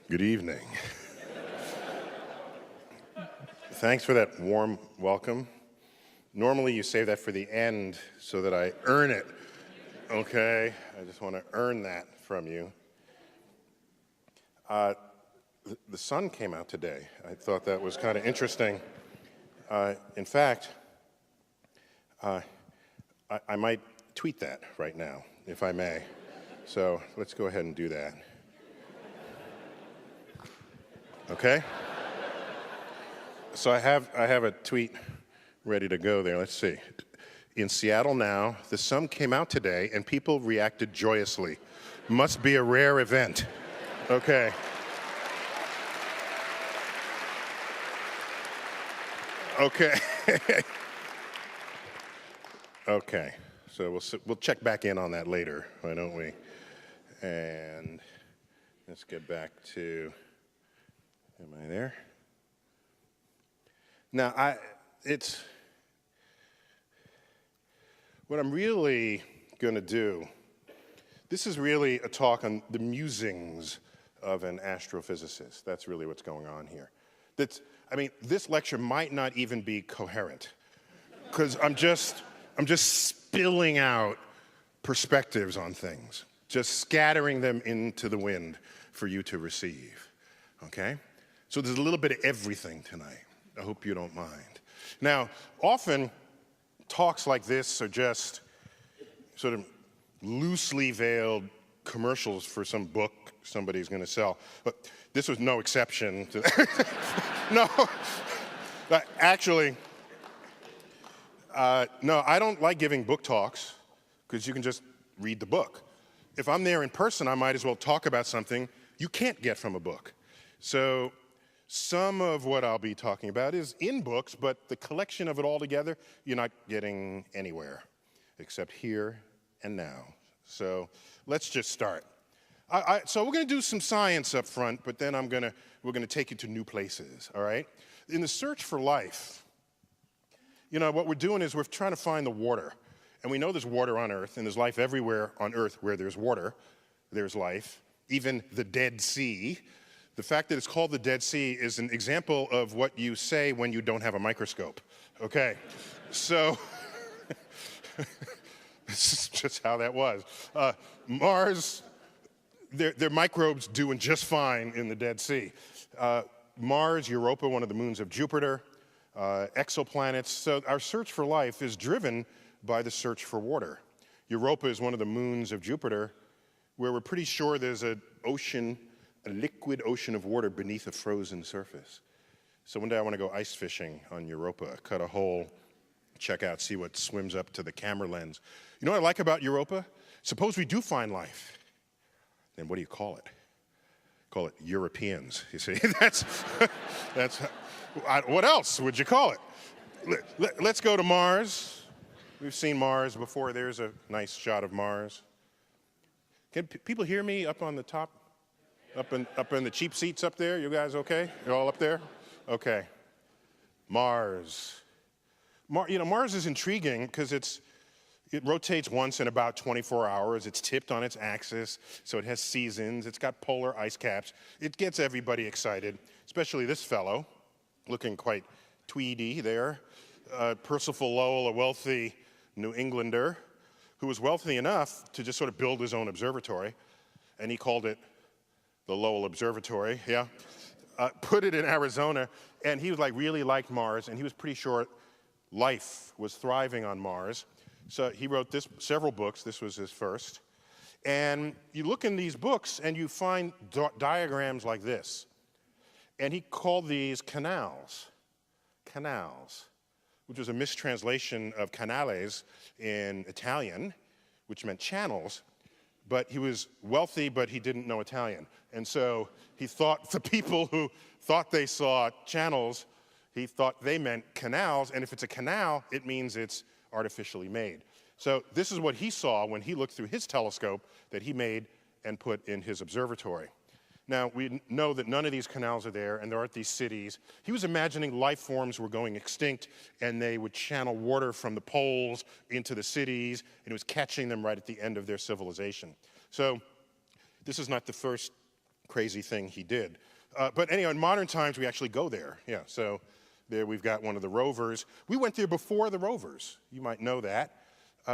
Good evening. Thanks for that warm welcome. Normally you save that for the end so that I earn it, okay? I just want to earn that from you. The sun came out today. I thought that was kind of interesting. In fact, I might tweet that right now, if I may. So let's go ahead and do that. Okay? So I have a tweet ready to go there. Let's see. In Seattle now, the sun came out today and people reacted joyously. Must be a rare event. Okay. Okay. Okay. So we'll check back in on that later, why don't we? And let's get back to, am I there? Now, what I'm really going to do, this is really a talk on the musings of an astrophysicist. That's really what's going on here. This lecture might not even be coherent, because I'm just spilling out perspectives on things, just scattering them into the wind for you to receive, okay? So there's a little bit of everything tonight. I hope you don't mind. Now, often talks like this are just sort of loosely veiled commercials for some book somebody's going to sell. But this was no exception to that. No, actually, no, I don't like giving book talks because you can just read the book. If I'm there in person, I might as well talk about something you can't get from a book. So some of what I'll be talking about is in books, but the collection of it all together, you're not getting anywhere except here and now. So let's just start. So we're going to do some science up front, but then we're going to take you to new places, all right? In the search for life, what we're doing is we're trying to find the water. And we know there's water on Earth, and there's life everywhere on Earth where there's water. There's life, even the Dead Sea. The fact that it's called the Dead Sea is an example of what you say when you don't have a microscope, okay? So, this is just how that was. Mars, there are microbes doing just fine in the Dead Sea. Mars, Europa, one of the moons of Jupiter, exoplanets. So our search for life is driven by the search for water. Europa is one of the moons of Jupiter where we're pretty sure there's an ocean, a liquid ocean of water beneath a frozen surface. So one day I want to go ice fishing on Europa, cut a hole, check out, see what swims up to the camera lens. You know what I like about Europa? Suppose we do find life. Then what do you call it? Call it Europeans, you see? What else would you call it? Let's go to Mars. We've seen Mars before. There's a nice shot of Mars. Can people hear me up on the top? Up in the cheap seats up there? You guys okay? You're all up there? Okay. Mars. Mars is intriguing because it rotates once in about 24 hours. It's tipped on its axis, so it has seasons. It's got polar ice caps. It gets everybody excited, especially this fellow, looking quite tweedy there. Percival Lowell, a wealthy New Englander, who was wealthy enough to just sort of build his own observatory, and he called it the Lowell Observatory, yeah. Put it in Arizona, and he really liked Mars, and he was pretty sure life was thriving on Mars. So he wrote several books. This was his first. And you look in these books, and you find diagrams like this. And he called these canals, which was a mistranslation of canales in Italian, which meant channels. But he was wealthy, but he didn't know Italian. And so he thought the people who thought they saw channels, he thought they meant canals. And if it's a canal, it means it's artificially made. So this is what he saw when he looked through his telescope that he made and put in his observatory. Now, we know that none of these canals are there, and there aren't these cities. He was imagining life forms were going extinct, and they would channel water from the poles into the cities, and it was catching them right at the end of their civilization. So this is not the first crazy thing he did. But anyway, in modern times, we actually go there. Yeah, so there we've got one of the rovers. We went there before the rovers. You might know that.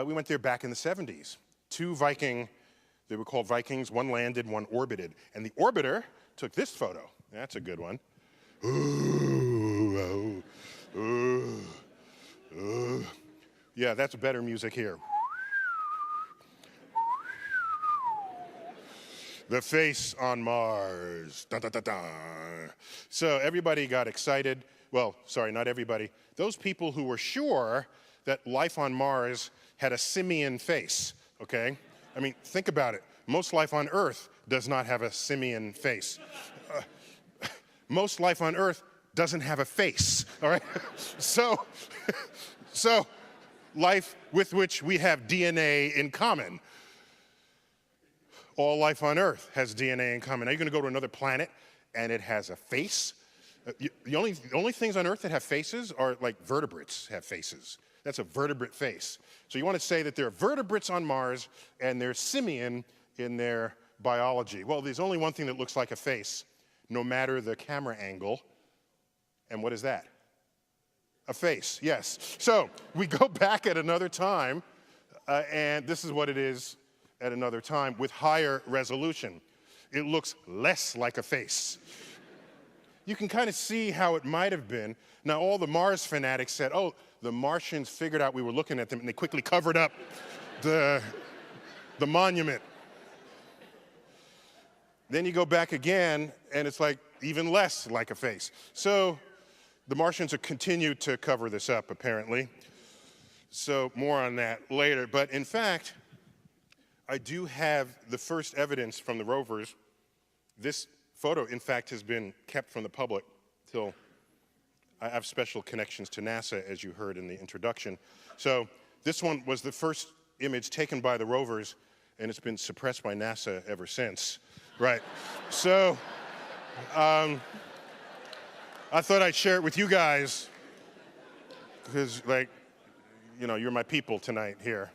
We went there back in the 70s. Two Viking, they were called Vikings. One landed, one orbited. And the orbiter took this photo. That's a good one. Ooh, oh, ooh, ooh. Yeah, that's better music here. The face on Mars. Dun, dun, dun, dun. So everybody got excited. Well, sorry, not everybody. Those people who were sure that life on Mars had a simian face, okay? I mean, think about it. Most life on Earth does not have a simian face. Most life on Earth doesn't have a face, all right? So life with which we have DNA in common. All life on Earth has DNA in common. Now you're going to go to another planet and it has a face. The only things on Earth that have faces are like vertebrates have faces. That's a vertebrate face. So you want to say that there are vertebrates on Mars and they're simian in their biology. Well, there's only one thing that looks like a face, no matter the camera angle. And what is that? A face, yes. So we go back at another time, and this is what it is at another time with higher resolution. It looks less like a face. You can kind of see how it might have been. Now, all the Mars fanatics said, oh, the Martians figured out we were looking at them, and they quickly covered up the monument. Then you go back again, and it's like even less like a face. So the Martians have continued to cover this up, apparently. So more on that later. But in fact, I do have the first evidence from the rovers. This photo, in fact, has been kept from the public till I have special connections to NASA, as you heard in the introduction. So this one was the first image taken by the rovers, and it's been suppressed by NASA ever since. Right. So I thought I'd share it with you guys because, like, you know, you're my people tonight here.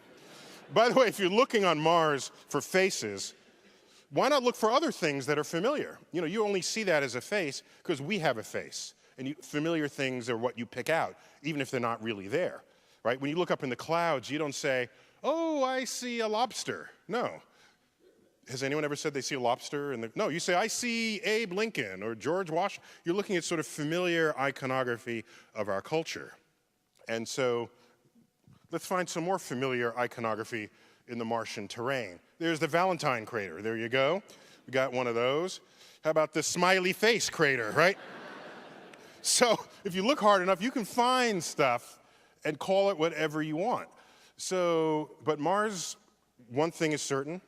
By the way, if you're looking on Mars for faces, why not look for other things that are familiar? You know, you only see that as a face because we have a face. And familiar things are what you pick out, even if they're not really there, right? When you look up in the clouds, you don't say, oh, I see a lobster. No. Has anyone ever said they see a lobster? No, you say, I see Abe Lincoln or George Washington. You're looking at sort of familiar iconography of our culture. And so let's find some more familiar iconography in the Martian terrain. There's the Valentine crater. There you go. We got one of those. How about the smiley face crater, right? So if you look hard enough, you can find stuff and call it whatever you want. So, but Mars, one thing is certain.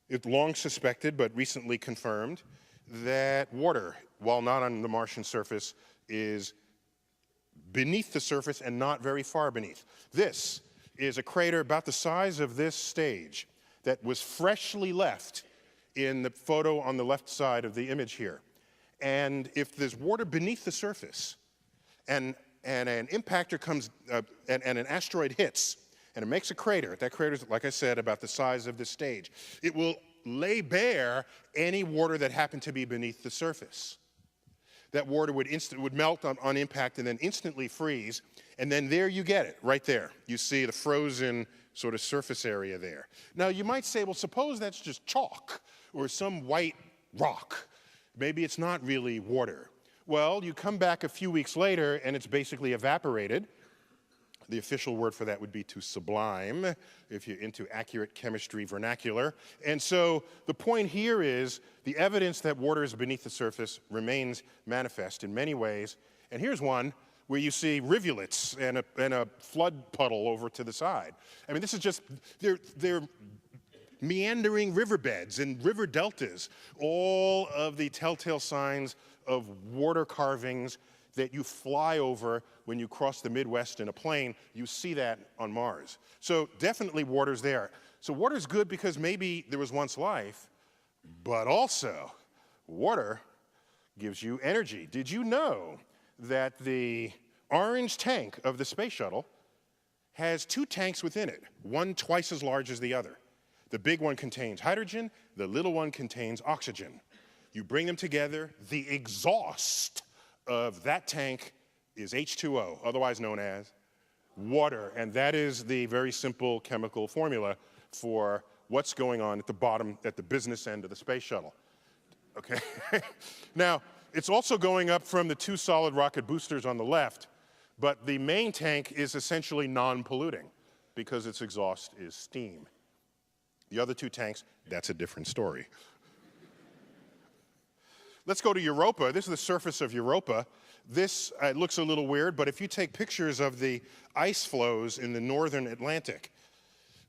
It's long suspected, but recently confirmed, that water, while not on the Martian surface, is beneath the surface and not very far beneath. This is a crater about the size of this stage that was freshly left in the photo on the left side of the image here. And if there's water beneath the surface and an impactor comes and an asteroid hits and it makes a crater, that crater is, like I said, about the size of this stage, it will lay bare any water that happened to be beneath the surface. That water would melt on impact and then instantly freeze, and then there you get it, right there. You see the frozen sort of surface area there. Now you might say, well, suppose that's just chalk or some white rock. Maybe it's not really water. Well, you come back a few weeks later and it's basically evaporated. The official word for that would be to sublime, if you're into accurate chemistry vernacular. And so the point here is the evidence that water is beneath the surface remains manifest in many ways. And here's one where you see rivulets and a flood puddle over to the side. I mean, this is just, they're meandering riverbeds and river deltas, all of the telltale signs of water carvings that you fly over when you cross the Midwest in a plane. You see that on Mars. So definitely water's there. So water's good because maybe there was once life, but also water gives you energy. Did you know that the orange tank of the space shuttle has two tanks within it, one twice as large as the other? The big one contains hydrogen, the little one contains oxygen. You bring them together, the exhaust of that tank is H2O, otherwise known as water. And that is the very simple chemical formula for what's going on at the bottom, at the business end of the space shuttle. Okay? Now, it's also going up from the 2 solid rocket boosters on the left, but the main tank is essentially non-polluting because its exhaust is steam. The other 2 tanks, that's a different story. Let's go to Europa. This is the surface of Europa. This looks a little weird, but if you take pictures of the ice flows in the northern Atlantic,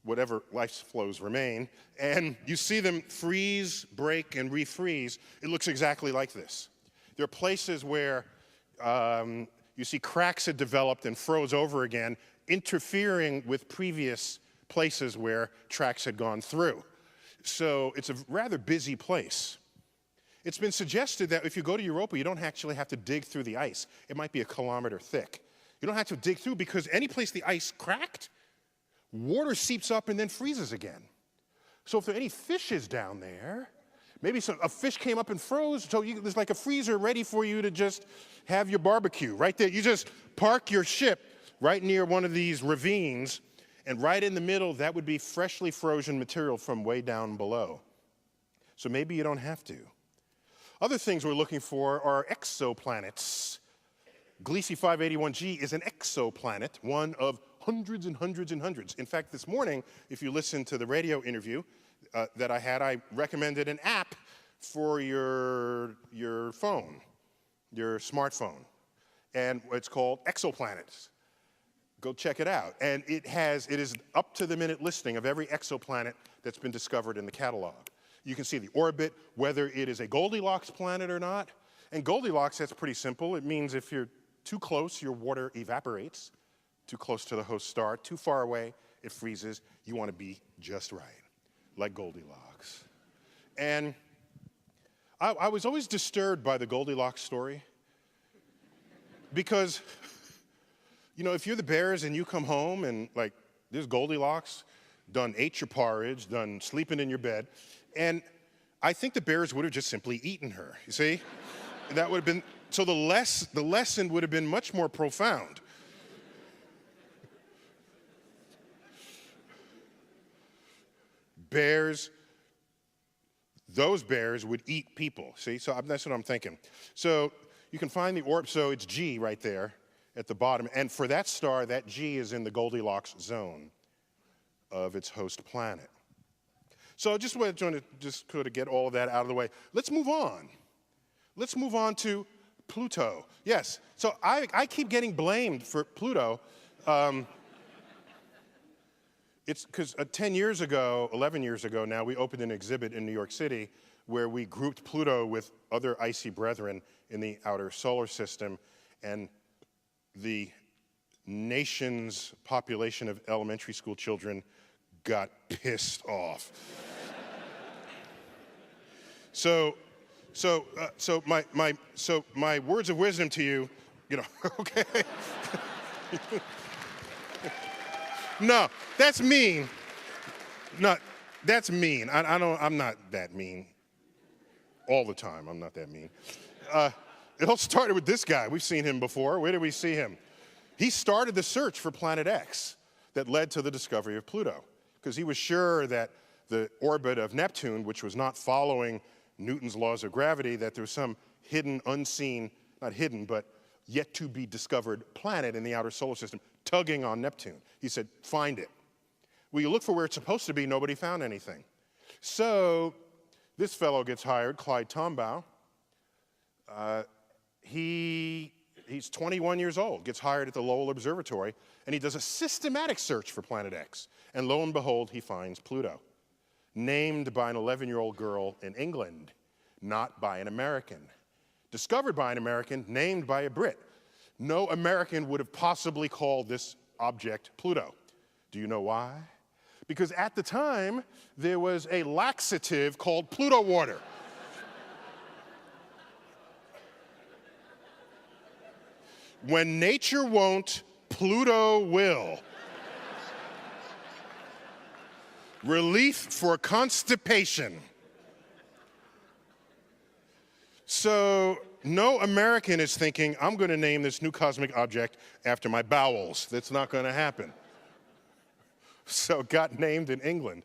whatever ice flows remain, and you see them freeze, break, and refreeze, it looks exactly like this. There are places where you see cracks had developed and froze over again, interfering with previous places where tracks had gone through. So it's a rather busy place. It's been suggested that if you go to Europa, you don't actually have to dig through the ice. It might be a kilometer thick. You don't have to dig through because any place the ice cracked, water seeps up and then freezes again. So if there are any fishes down there, maybe a fish came up and froze, so there's like a freezer ready for you to just have your barbecue right there. You just park your ship right near one of these ravines, and right in the middle, that would be freshly frozen material from way down below. So maybe you don't have to. Other things we're looking for are exoplanets. Gliese 581G is an exoplanet, one of hundreds and hundreds and hundreds. In fact, this morning, if you listen to the radio interview that I had, I recommended an app for your phone, your smartphone. And it's called Exoplanets. Go check it out. And it is up-to-the-minute listing of every exoplanet that's been discovered in the catalog. You can see the orbit, whether it is a Goldilocks planet or not. And Goldilocks, that's pretty simple. It means if you're too close, your water evaporates. Too close to the host star, too far away, it freezes. You want to be just right, like Goldilocks. And I was always disturbed by the Goldilocks story because, you know, if you're the Bears and you come home and, like, there's Goldilocks, done ate your porridge, done sleeping in your bed, and I think the Bears would have just simply eaten her, you see? That would have been, so the lesson would have been much more profound. Bears, those bears would eat people, see? So that's what I'm thinking. So you can find the orb, so it's G right there at the bottom, and for that star, that G is in the Goldilocks zone of its host planet. So I just wanted to just kind of get all of that out of the way. Let's move on. Let's move on to Pluto. Yes, so I keep getting blamed for Pluto. It's because 10 years ago, 11 years ago now, we opened an exhibit in New York City where we grouped Pluto with other icy brethren in the outer solar system, and the nation's population of elementary school children got pissed off. So my words of wisdom to you, okay. No, that's mean. No, that's mean. I'm not that mean. All the time, I'm not that mean. It all started with this guy. We've seen him before. Where did we see him? He started the search for Planet X that led to the discovery of Pluto, because he was sure that the orbit of Neptune, which was not following Newton's laws of gravity, that there was some hidden, unseen, not hidden, but yet to be discovered planet in the outer solar system tugging on Neptune. He said, find it. Well, you look for where it's supposed to be, nobody found anything. So this fellow gets hired, Clyde Tombaugh. He's 21 years old, gets hired at the Lowell Observatory, and he does a systematic search for Planet X. And lo and behold, he finds Pluto, named by an 11-year-old girl in England, not by an American. Discovered by an American, named by a Brit. No American would have possibly called this object Pluto. Do you know why? Because at the time, there was a laxative called Pluto water. When nature won't, Pluto will. Relief for constipation. So no American is thinking, I'm going to name this new cosmic object after my bowels. That's not going to happen. So it got named in England.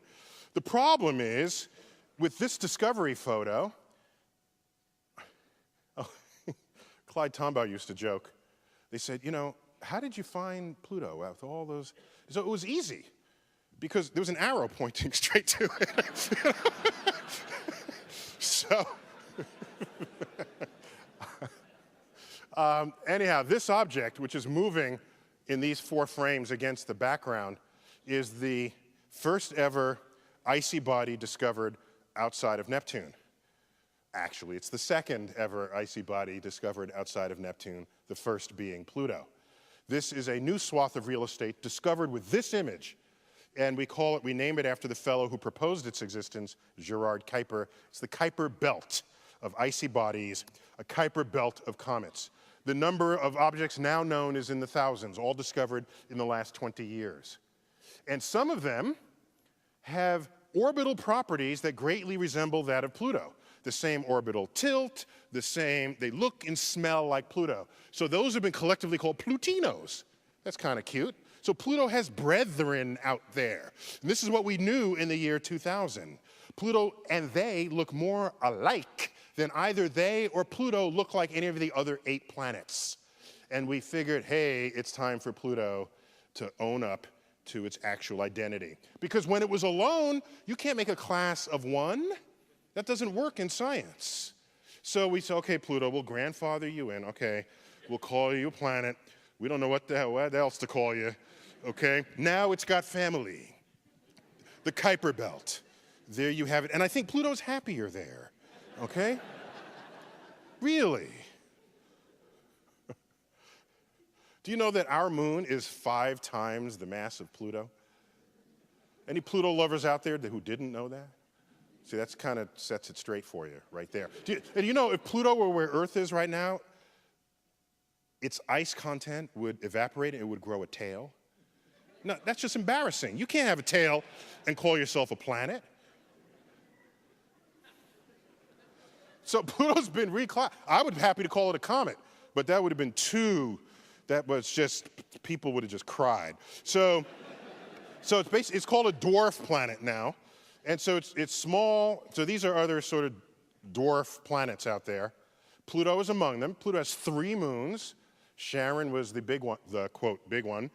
The problem is, with this discovery photo, Clyde Tombaugh used to joke. They said, you know, how did you find Pluto with all those? So it was easy, because there was an arrow pointing straight to it. So, anyhow, this object, which is moving in these 4 frames against the background, is the first ever icy body discovered outside of Neptune. Actually, it's the second ever icy body discovered outside of Neptune, the first being Pluto. This is a new swath of real estate discovered with this image, and we name it after the fellow who proposed its existence, Gerard Kuiper. It's the Kuiper belt of icy bodies, a Kuiper belt of comets. The number of objects now known is in the thousands, all discovered in the last 20 years. And some of them have orbital properties that greatly resemble that of Pluto. The same orbital tilt, they look and smell like Pluto. So those have been collectively called Plutinos. That's kind of cute. So Pluto has brethren out there. And this is what we knew in the year 2000. Pluto and they look more alike than either they or Pluto look like any of the other 8 planets. And we figured, hey, it's time for Pluto to own up to its actual identity. Because when it was alone, you can't make a class of 1. That doesn't work in science. So we said, okay, Pluto, we'll grandfather you in. Okay, we'll call you a planet. We don't know what else to call you. Okay, now it's got family. The Kuiper belt. There you have it. And I think Pluto's happier there. Okay? Really? Do you know that our moon is 5 times the mass of Pluto? Any Pluto lovers out there who didn't know that? See, that's kind of sets it straight for you right there. And you know, if Pluto were where Earth is right now, its ice content would evaporate and it would grow a tail. No, that's just embarrassing. You can't have a tail and call yourself a planet. So Pluto's been reclassified. I would be happy to call it a comet, but that would have been that was just, people would have just cried. So it's called a dwarf planet now. And so it's small. So these are other sort of dwarf planets out there. Pluto is among them. Pluto has 3 moons. Charon was the big one, the quote, big one.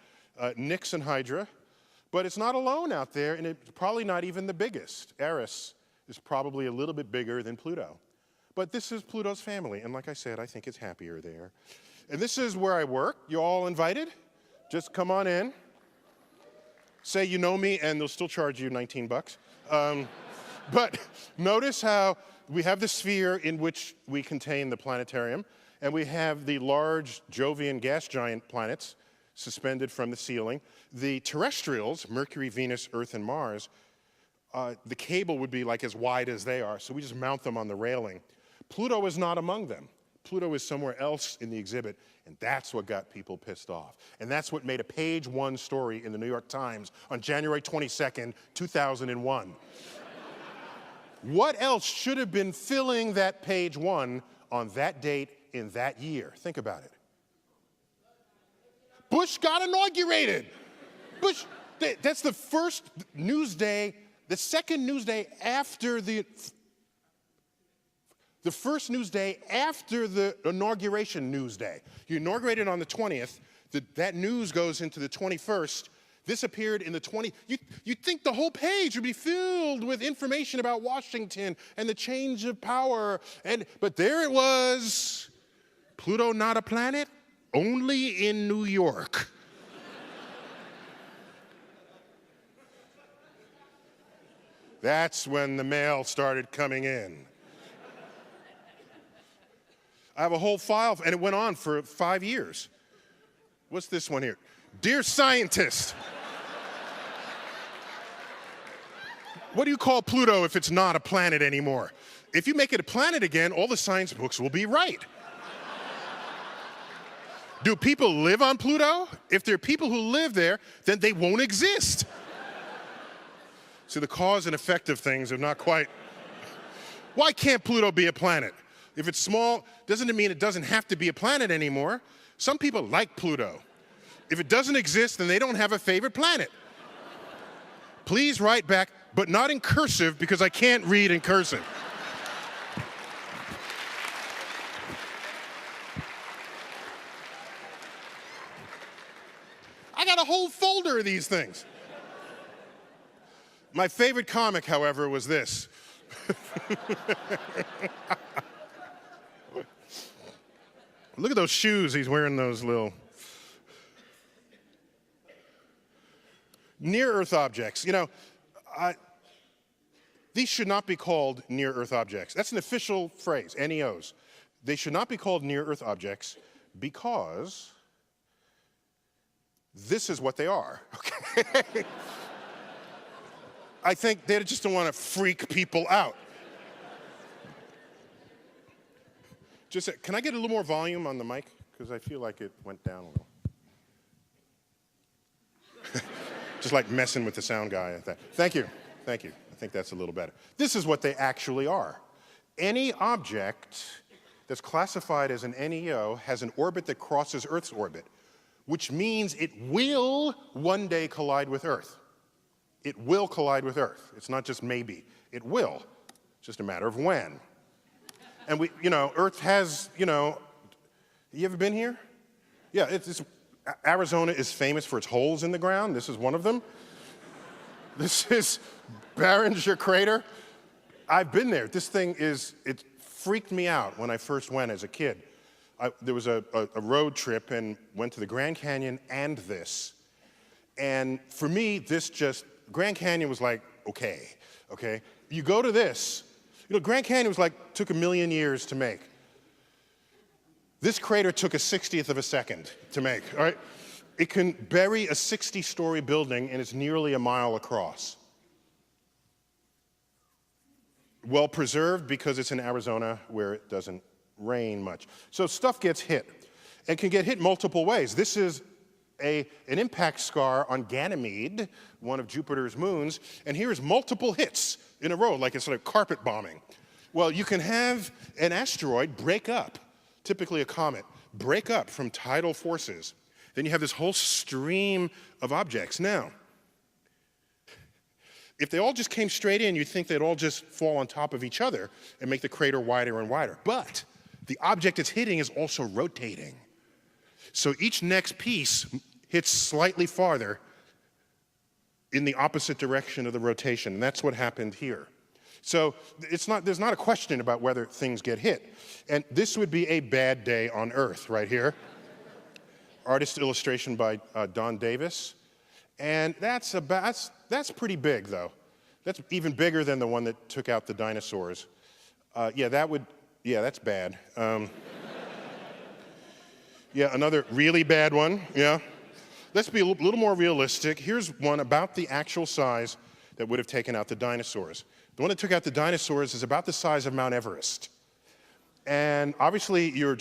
Nix and Hydra. But it's not alone out there, and it's probably not even the biggest. Eris is probably a little bit bigger than Pluto. But this is Pluto's family, and like I said, I think it's happier there. And this is where I work. You all invited? Just come on in. Say you know me, and they'll still charge you 19 bucks. But notice how we have the sphere in which we contain the planetarium, and we have the large Jovian gas giant planets suspended from the ceiling. The terrestrials, Mercury, Venus, Earth, and Mars, the cable would be like as wide as they are, so we just mount them on the railing. Pluto is not among them. Pluto is somewhere else in the exhibit, and that's what got people pissed off. And that's what made a page 1 story in the New York Times on January 22nd, 2001. What else should have been filling that page 1 on that date in that year? Think about it. Bush got inaugurated. That's the first news day, the second news day after the first news day after the inauguration news day. You inaugurated on the 20th. That news goes into the 21st. This appeared in the 20th. You'd think the whole page would be filled with information about Washington and the change of power. But there it was. Pluto not a planet, only in New York. That's when the mail started coming in. I have a whole file, and it went on for 5 years. What's this one here? Dear scientist, what do you call Pluto if it's not a planet anymore? If you make it a planet again, all the science books will be right. Do people live on Pluto? If there are people who live there, then they won't exist. See, the cause and effect of things are not quite. Why can't Pluto be a planet? If it's small, doesn't it mean it doesn't have to be a planet anymore? Some people like Pluto. If it doesn't exist, then they don't have a favorite planet. Please write back, but not in cursive because I can't read in cursive. I got a whole folder of these things. My favorite comic, however, was this. Look at those shoes. He's wearing those little near-Earth objects. You know, these should not be called near-Earth objects. That's an official phrase, NEOs. They should not be called near-Earth objects because this is what they are, okay? I think they just don't want to freak people out. Just, can I get a little more volume on the mic? Because I feel like it went down a little. Just like messing with the sound guy. Thank you, thank you. I think that's a little better. This is what they actually are. Any object that's classified as an NEO has an orbit that crosses Earth's orbit, which means it will one day collide with Earth. It will collide with Earth. It's not just maybe. It will. It's just a matter of when. And we, you know, Earth has, you know, you ever been here? Yeah, Arizona is famous for its holes in the ground. This is one of them. This is Barringer Crater. I've been there. This thing it freaked me out when I first went as a kid. There was a road trip and went to the Grand Canyon and this. And for me, Grand Canyon was like, okay. You go to this, you know, Grand Canyon took 1 million years to make. This crater took a 60th of a second to make, all right? It can bury a 60-story building and it's nearly a mile across. Well preserved because it's in Arizona where it doesn't rain much. So stuff gets hit and can get hit multiple ways. This is an impact scar on Ganymede, one of Jupiter's moons, and here's multiple hits in a row, like it's like carpet bombing. Well, you can have an asteroid break up, typically a comet, break up from tidal forces. Then you have this whole stream of objects. Now, if they all just came straight in, you'd think they'd all just fall on top of each other and make the crater wider and wider. But the object it's hitting is also rotating. So each next piece hits slightly farther in the opposite direction of the rotation, and that's what happened here. So there's not a question about whether things get hit. And this would be a bad day on Earth right here. Artist illustration by Don Davis. And that's pretty big, though. That's even bigger than the one that took out the dinosaurs. That's bad. Yeah, another really bad one, yeah. Let's be a little more realistic. Here's one about the actual size that would have taken out the dinosaurs. The one that took out the dinosaurs is about the size of Mount Everest. And obviously you're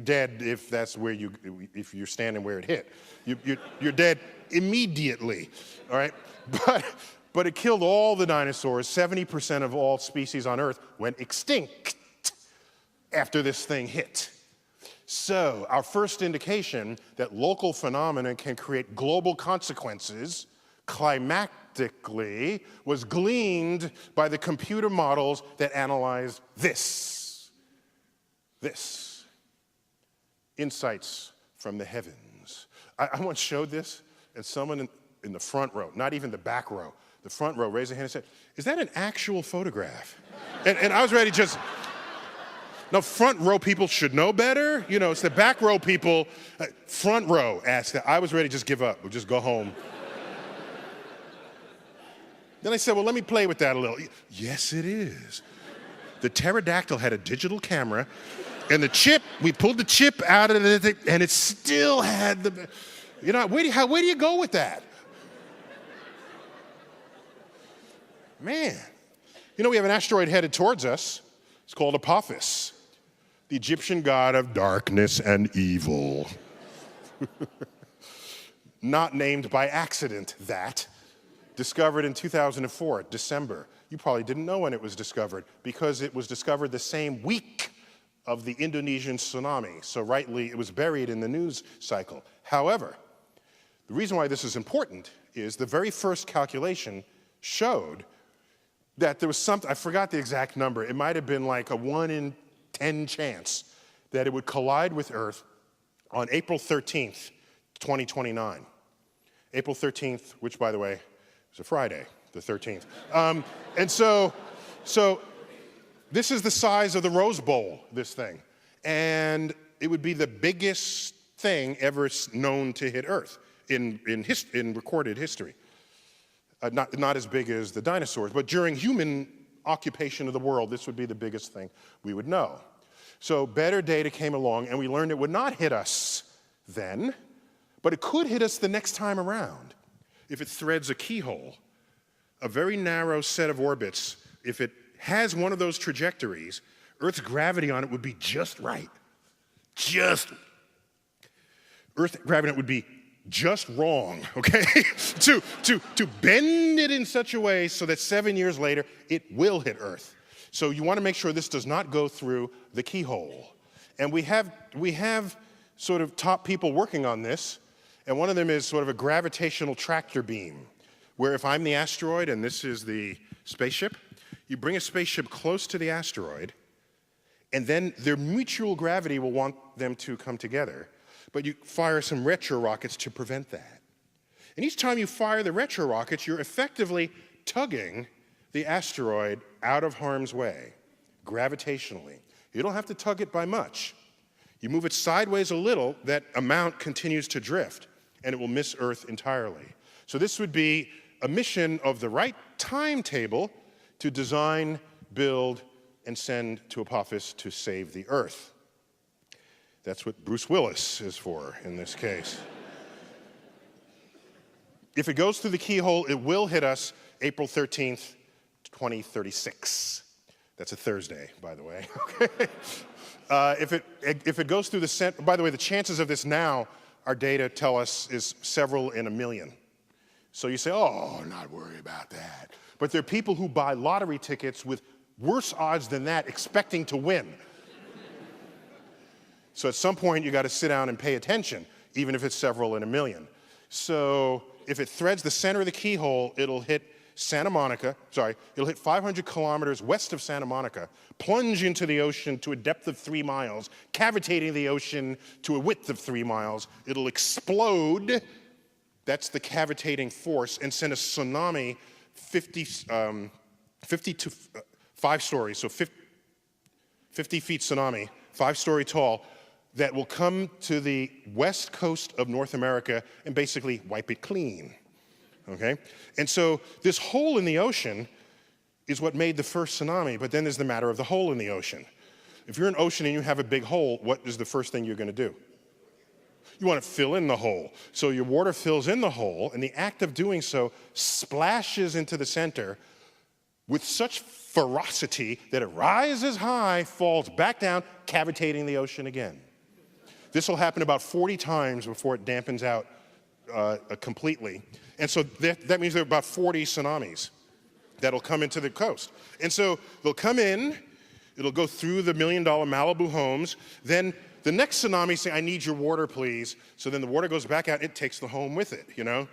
dead if that's where if you're standing where it hit. You're dead immediately, all right? But it killed all the dinosaurs. 70% of all species on Earth went extinct after this thing hit. So our first indication that local phenomena can create global consequences climactically was gleaned by the computer models that analyzed this. Insights from the heavens. I once showed this, and someone in the front row, not even the back row, the front row raised a hand and said, "Is that an actual photograph?" and I was ready to just... No, front row people should know better. You know, it's the back row people. Front row asked that. I was ready to just give up. We'll just go home. Then I said, well, let me play with that a little. Yes, it is. The pterodactyl had a digital camera, and the chip, we pulled the chip out of it, and it still had the, you know, where do you go with that? Man. You know, we have an asteroid headed towards us. It's called Apophis, the Egyptian god of darkness and evil. Not named by accident, that. discovered in 2004, December. You probably didn't know when it was discovered because it was discovered the same week of the Indonesian tsunami. So rightly, it was buried in the news cycle. However, the reason why this is important is the very first calculation showed that there was something, I forgot the exact number, it might have been like a 1 in 10 chance that it would collide with Earth on April 13th, 2029. April 13th, which by the way, is a Friday, the 13th. And so this is the size of the Rose Bowl, this thing. And it would be the biggest thing ever known to hit Earth in recorded history. Not as big as the dinosaurs, but during human occupation of the world, this would be the biggest thing we would know. So better data came along, and we learned it would not hit us then, but it could hit us the next time around if it threads a keyhole, a very narrow set of orbits. If it has one of those trajectories, Earth's gravity on it would be just right. Earth's gravity on it would be just wrong, okay? to bend it in such a way so that 7 years later, it will hit Earth. So you want to make sure this does not go through the keyhole. And we have sort of top people working on this, and one of them is sort of a gravitational tractor beam, where if I'm the asteroid and this is the spaceship, you bring a spaceship close to the asteroid, and then their mutual gravity will want them to come together, but you fire some retro rockets to prevent that. And each time you fire the retro rockets, you're effectively tugging the asteroid out of harm's way, gravitationally. You don't have to tug it by much. You move it sideways a little, that amount continues to drift, and it will miss Earth entirely. So this would be a mission of the right timetable to design, build, and send to Apophis to save the Earth. That's what Bruce Willis is for in this case. If it goes through the keyhole, it will hit us April 13th, 2036. That's a Thursday, by the way. If it goes through the center, by the way, the chances of this now, our data tell us, is several in a million. So you say, oh, not worry about that. But there are people who buy lottery tickets with worse odds than that, expecting to win. So at some point, you got to sit down and pay attention, even if it's several in a million. So if it threads the center of the keyhole, it'll hit it'll hit 500 kilometers west of Santa Monica, plunge into the ocean to a depth of 3 miles, cavitating the ocean to a width of 3 miles. It'll explode, that's the cavitating force, and send a tsunami 50 to 5 stories, so 50 feet tsunami, 5-story tall, that will come to the west coast of North America and basically wipe it clean, okay? And so this hole in the ocean is what made the first tsunami, but then there's the matter of the hole in the ocean. If you're in an ocean and you have a big hole, what is the first thing you're gonna do? You want to fill in the hole. So your water fills in the hole, and the act of doing so splashes into the center with such ferocity that it rises high, falls back down, cavitating the ocean again. This will happen about 40 times before it dampens out completely. And so that means there are about 40 tsunamis that'll come into the coast. And so they'll come in, it'll go through the $1 million Malibu homes, then the next tsunami say, I need your water, please. So then the water goes back out, it takes the home with it, you know?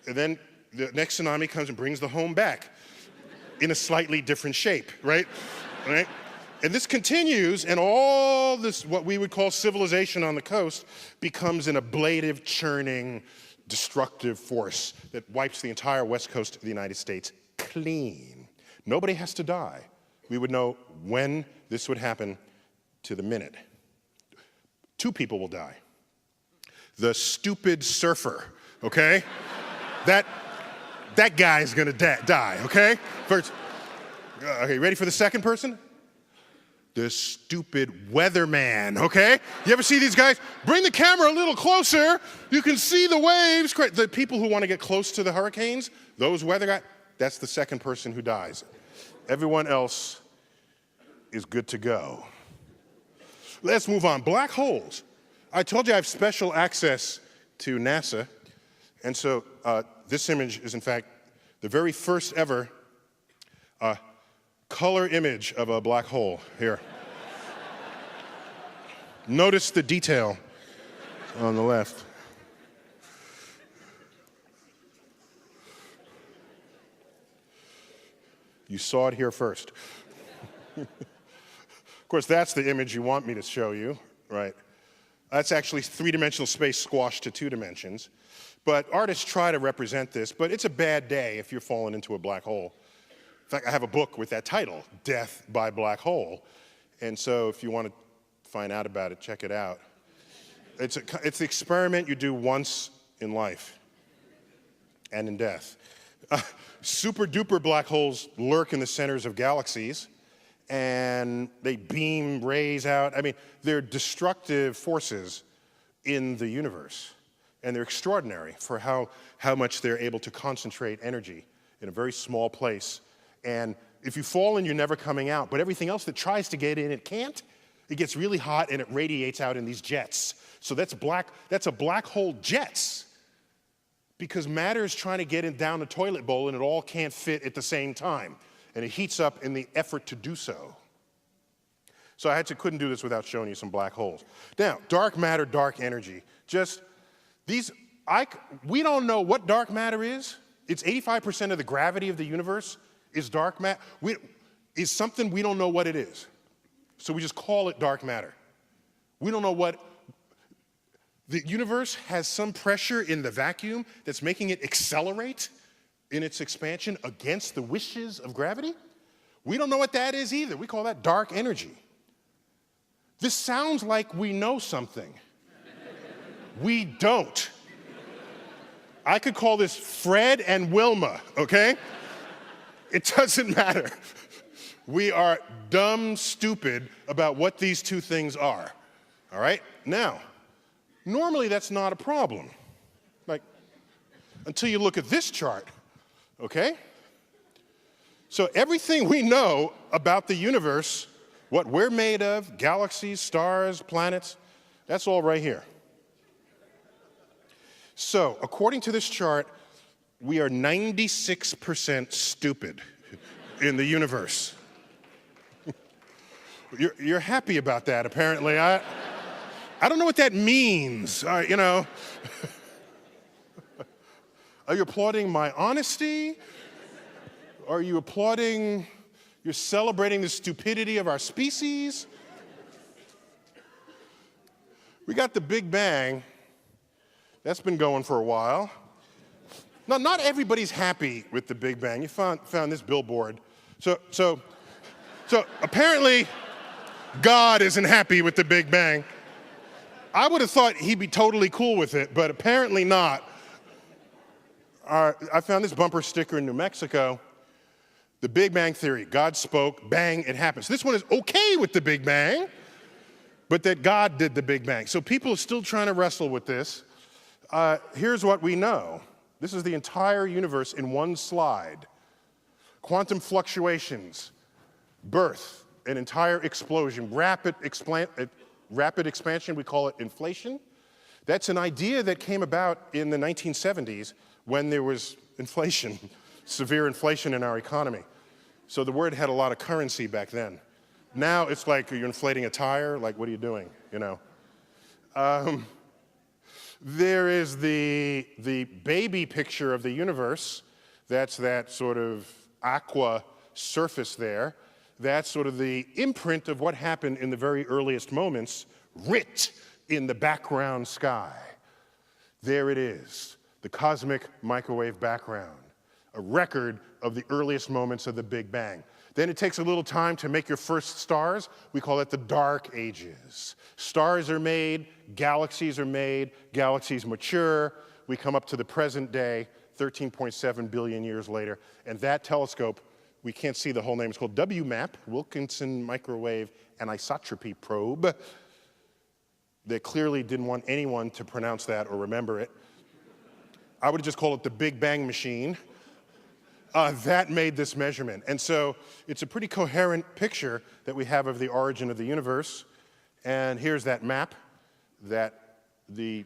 And then the next tsunami comes and brings the home back in a slightly different shape, right? Right? And this continues, and all this, what we would call civilization on the coast, becomes an ablative, churning, destructive force that wipes the entire west coast of the United States clean. Nobody has to die. We would know when this would happen to the minute. 2 people will die. The stupid surfer, okay? that guy's gonna die, okay? First, okay, ready for the second person? The stupid weatherman, okay? You ever see these guys? Bring the camera a little closer. You can see the waves. The people who want to get close to the hurricanes, those weather guys, that's the second person who dies. Everyone else is good to go. Let's move on. Black holes. I told you I have special access to NASA. And so this image is, in fact, the very first ever color image of a black hole here. Notice the detail on the left. You saw it here first. Of course, that's the image you want me to show you, right? That's actually three-dimensional space squashed to 2 dimensions. But artists try to represent this, but it's a bad day if you're falling into a black hole. In fact, I have a book with that title, Death by Black Hole. And so if you want to find out about it, check it out. It's the experiment you do once in life and in death. Super duper black holes lurk in the centers of galaxies, and they beam rays out. I mean, they're destructive forces in the universe, and they're extraordinary for how much they're able to concentrate energy in a very small place. And if you fall in, you're never coming out. But everything else that tries to get in, it can't. It gets really hot, and it radiates out in these jets. So that's a black hole jets, because matter is trying to get in down the toilet bowl, and it all can't fit at the same time. And it heats up in the effort to do so. So I couldn't do this without showing you some black holes. Now, dark matter, dark energy. We don't know what dark matter is. It's 85% of the gravity of the universe is dark matter. Is something we don't know what it is. So we just call it dark matter. We don't know what. The universe has some pressure in the vacuum that's making it accelerate in its expansion against the wishes of gravity. We don't know what that is either. We call that dark energy. This sounds like we know something. We don't. I could call this Fred and Wilma, okay? It doesn't matter. We are dumb stupid about what these two things are, all right? Now, normally that's not a problem, until you look at this chart, okay? So everything we know about the universe, what we're made of, galaxies, stars, planets, that's all right here. So according to this chart, we are 96% stupid in the universe. You're happy about that, apparently. I don't know what that means, you know. Are you applauding my honesty? Are you applauding, you're celebrating the stupidity of our species? We got the Big Bang. That's been going for a while. Now, not everybody's happy with the Big Bang. You found this billboard. So apparently, God isn't happy with the Big Bang. I would have thought he'd be totally cool with it, but apparently not. I found this bumper sticker in New Mexico. The Big Bang Theory. God spoke, bang, it happens. This one is okay with the Big Bang, but that God did the Big Bang. So people are still trying to wrestle with this. Here's what we know. This is the entire universe in one slide. Quantum fluctuations, birth, an entire explosion, rapid expansion, we call it inflation. That's an idea that came about in the 1970s when there was inflation, severe inflation in our economy. So the word had a lot of currency back then. Now it's like, you're inflating a tire? Like, what are you doing, you know? There is the baby picture of the universe. That's that sort of aqua surface there. That's sort of the imprint of what happened in the very earliest moments, writ in the background sky. There it is, the cosmic microwave background, a record of the earliest moments of the Big Bang. Then it takes a little time to make your first stars. We call it the dark ages. Stars are made, galaxies mature. We come up to the present day, 13.7 billion years later, and that telescope, we can't see the whole name, it's called WMAP, Wilkinson Microwave Anisotropy Probe. They clearly didn't want anyone to pronounce that or remember it. I would just call it the Big Bang Machine. That made this measurement. And so it's a pretty coherent picture that we have of the origin of the universe. And here's that map that the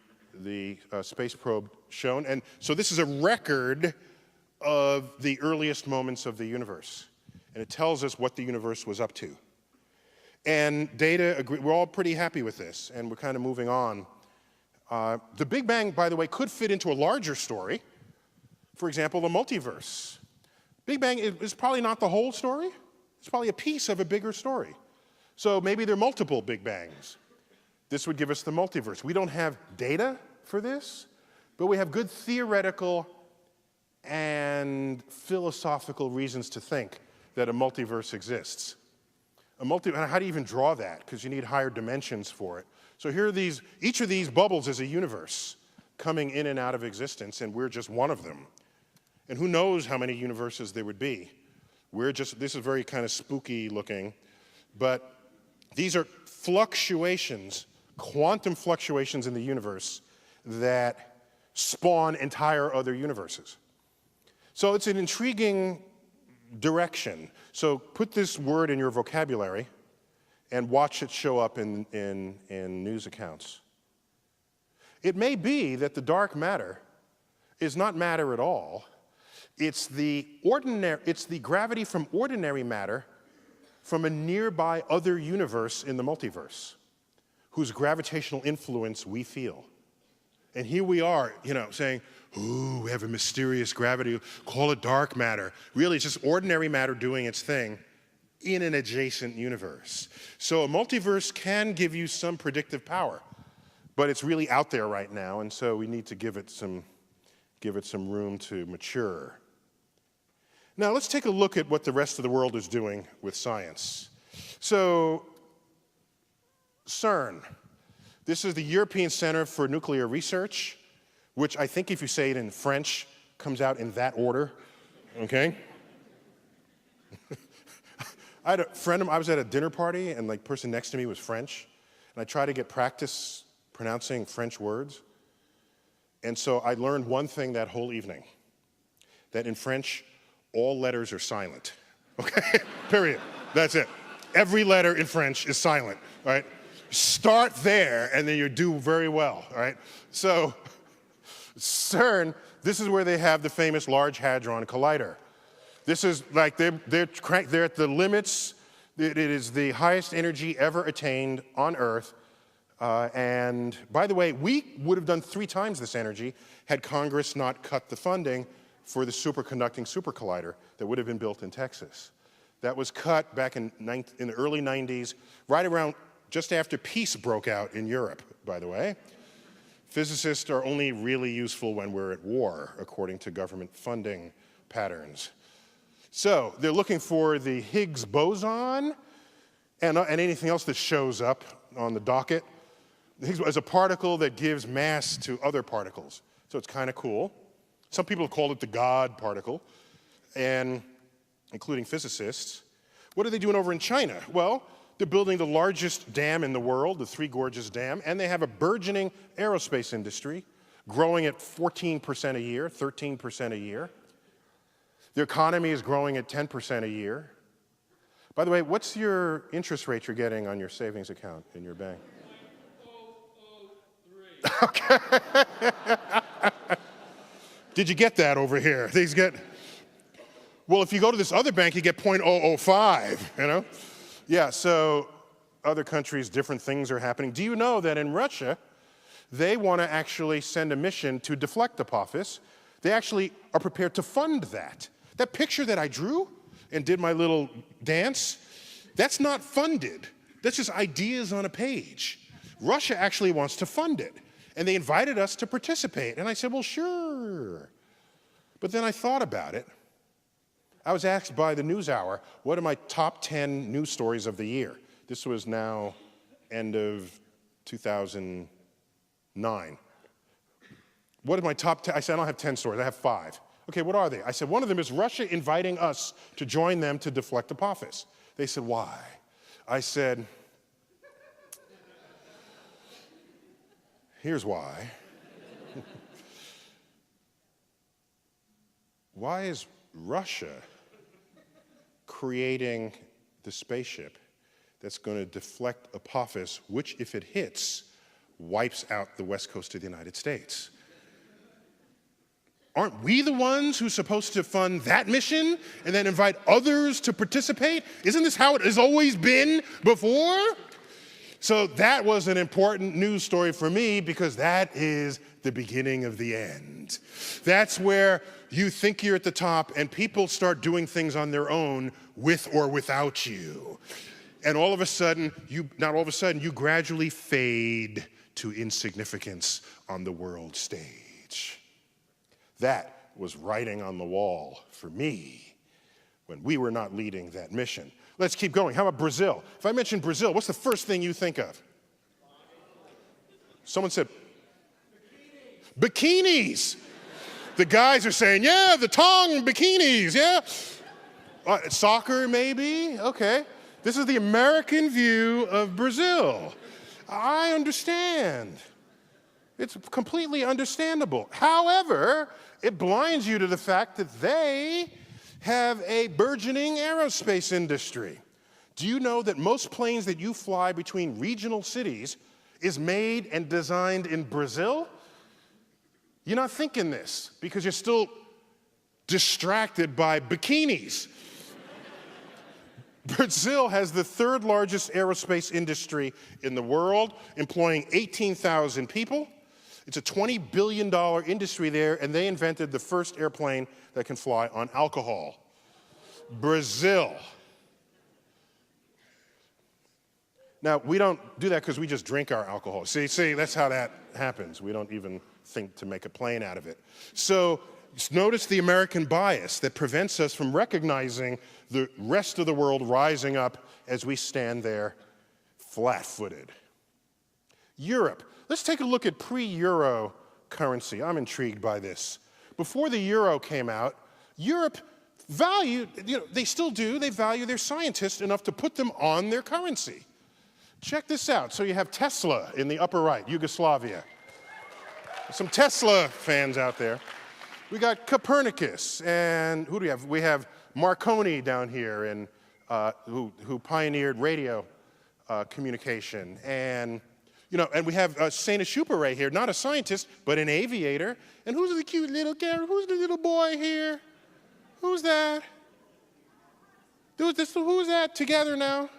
space probe shown. And so this is a record of the earliest moments of the universe. And it tells us what the universe was up to. And data agree, we're all pretty happy with this, and we're kind of moving on. The Big Bang, by the way, could fit into a larger story. For example, the multiverse. Big Bang is probably not the whole story. It's probably a piece of a bigger story. So maybe there are multiple Big Bangs. This would give us the multiverse. We don't have data for this, but we have good theoretical and philosophical reasons to think that a multiverse exists. How do you even draw that? Because you need higher dimensions for it. So here are these, each of these bubbles is a universe coming in and out of existence, and we're just one of them. And who knows how many universes there would be. This is very kind of spooky looking, but these are fluctuations, quantum fluctuations in the universe that spawn entire other universes. So it's an intriguing direction. So put this word in your vocabulary and watch it show up in news accounts. It may be that the dark matter is not matter at all. It's the gravity from ordinary matter from a nearby other universe in the multiverse, whose gravitational influence we feel. And here we are, saying, ooh, we have a mysterious gravity, call it dark matter. Really, it's just ordinary matter doing its thing in an adjacent universe. So a multiverse can give you some predictive power, but it's really out there right now, and so we need to give it some room to mature. Now, let's take a look at what the rest of the world is doing with science. So, CERN. This is the European Center for Nuclear Research, which I think if you say it in French, comes out in that order, okay? I had a friend of mine, I was at a dinner party, and the person next to me was French, and I tried to get practice pronouncing French words. And so I learned one thing that whole evening, that in French, all letters are silent, okay? Period. That's it. Every letter in French is silent, all right? Start there, and then you do very well, all right? So CERN, this is where they have the famous Large Hadron Collider. This is like they're at the limits. It is the highest energy ever attained on Earth. And by the way, we would have done 3 times this energy had Congress not cut the funding for the superconducting super collider that would have been built in Texas. That was cut back in the early 90s, right around just after peace broke out in Europe, by the way. Physicists are only really useful when we're at war, according to government funding patterns. So they're looking for the Higgs boson and anything else that shows up on the docket. The Higgs is a particle that gives mass to other particles. So it's kind of cool. Some people have called it the God particle, and including physicists. What are they doing over in China? Well, they're building the largest dam in the world, the Three Gorges Dam, and they have a burgeoning aerospace industry growing at 14% a year, 13% a year. Their economy is growing at 10% a year. By the way, what's your interest rate you're getting on your savings account in your bank? 0.003. Okay. Did you get that over here? Well, if you go to this other bank, you get 0.005, Yeah, so other countries, different things are happening. Do you know that in Russia, they want to actually send a mission to deflect Apophis? They actually are prepared to fund that. That picture that I drew and did my little dance, that's not funded. That's just ideas on a page. Russia actually wants to fund it. And they invited us to participate. And I said, well, sure. But then I thought about it. I was asked by the NewsHour, what are my top 10 news stories of the year? This was now end of 2009. What are my top 10? I said, I don't have 10 stories, I have 5. Okay, what are they? I said, one of them is Russia inviting us to join them to deflect Apophis. They said, why? I said, here's why. Why is Russia creating the spaceship that's going to deflect Apophis, which, if it hits, wipes out the west coast of the United States? aren't we the ones who's supposed to fund that mission and then invite others to participate? Isn't this how it has always been before? So that was an important news story for me because that is the beginning of the end. That's where you think you're at the top and people start doing things on their own with or without you. And all of a sudden, you gradually fade to insignificance on the world stage. That was writing on the wall for me when we were not leading that mission. Let's keep going. How about Brazil? If I mention Brazil, what's the first thing you think of? Someone said, bikinis. The guys are saying, yeah, the tongue bikinis, yeah. Soccer, maybe? Okay. This is the American view of Brazil. I understand. It's completely understandable. However, it blinds you to the fact that they have a burgeoning aerospace industry. Do you know that most planes that you fly between regional cities is made and designed in Brazil? You're not thinking this because you're still distracted by bikinis. Brazil has the third largest aerospace industry in the world, employing 18,000 people. It's a $20 billion industry there, and they invented the first airplane that can fly on alcohol. Brazil. Now, we don't do that because we just drink our alcohol. See, that's how that happens. We don't even think to make a plane out of it. So notice the American bias that prevents us from recognizing the rest of the world rising up as we stand there flat-footed. Europe. Let's take a look at pre-euro currency. I'm intrigued by this. Before the euro came out, Europe valued, they still do, they value their scientists enough to put them on their currency. Check this out. So you have Tesla in the upper right, Yugoslavia. Some Tesla fans out there. We got Copernicus, and who do we have? We have Marconi down here, and who pioneered radio communication, and we have Saint Exupéry right here, not a scientist, but an aviator. And who's the cute little guy? Who's the little boy here? Who's that? Who's that together now?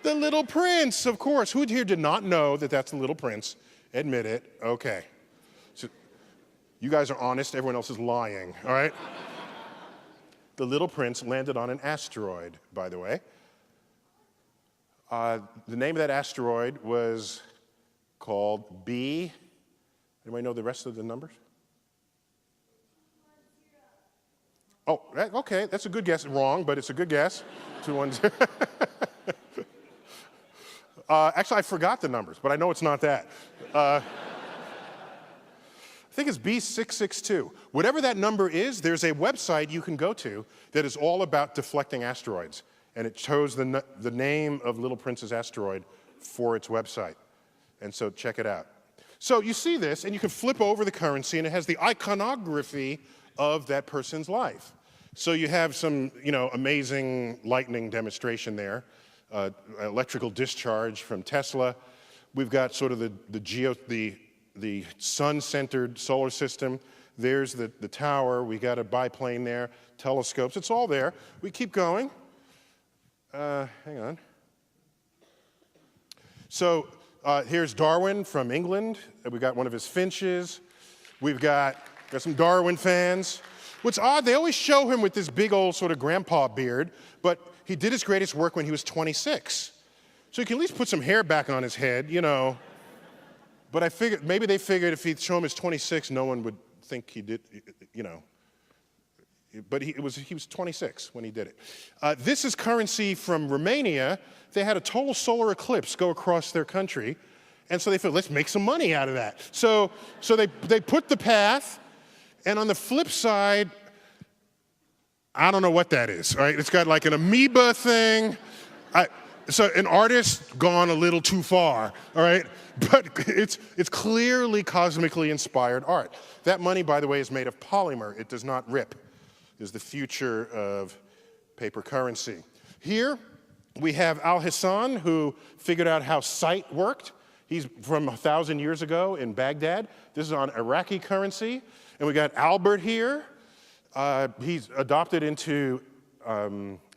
The Little Prince, of course. Who here did not know that that's the Little Prince? Admit it. Okay. So you guys are honest. Everyone else is lying, all right? The Little Prince landed on an asteroid, by the way. The name of that asteroid was called B. Anybody know the rest of the numbers? Oh, okay, that's a good guess. Wrong, but it's a good guess. 210. Actually, I forgot the numbers, but I know it's not that. I think it's B662. Whatever that number is, there's a website you can go to that is all about deflecting asteroids. And it chose the name of Little Prince's asteroid for its website. And so check it out. So you see this, and you can flip over the currency, and it has the iconography of that person's life. So you have some, amazing lightning demonstration there, electrical discharge from Tesla. We've got sort of the sun-centered solar system. There's the tower. We got a biplane there, telescopes. It's all there. We keep going. Hang on. So here's Darwin from England. We got one of his finches. We've got some Darwin fans. What's odd, they always show him with this big old sort of grandpa beard, but he did his greatest work when he was 26. So he can at least put some hair back on his head, But I figured, maybe they figured if he'd show him his 26, no one would think he did, But he was 26 when he did it. This is currency from Romania. They had a total solar eclipse go across their country, and so they thought, let's make some money out of that. So they put the path, and on the flip side, I don't know what that is, right? It's got like an amoeba thing. So an artist gone a little too far, all right? But it's clearly cosmically inspired art. That money, by the way, is made of polymer. It does not rip. Is the future of paper currency. Here we have Al Hassan, who figured out how sight worked. He's from 1,000 years ago in Baghdad. This is on Iraqi currency. And we got Albert here. He's adopted into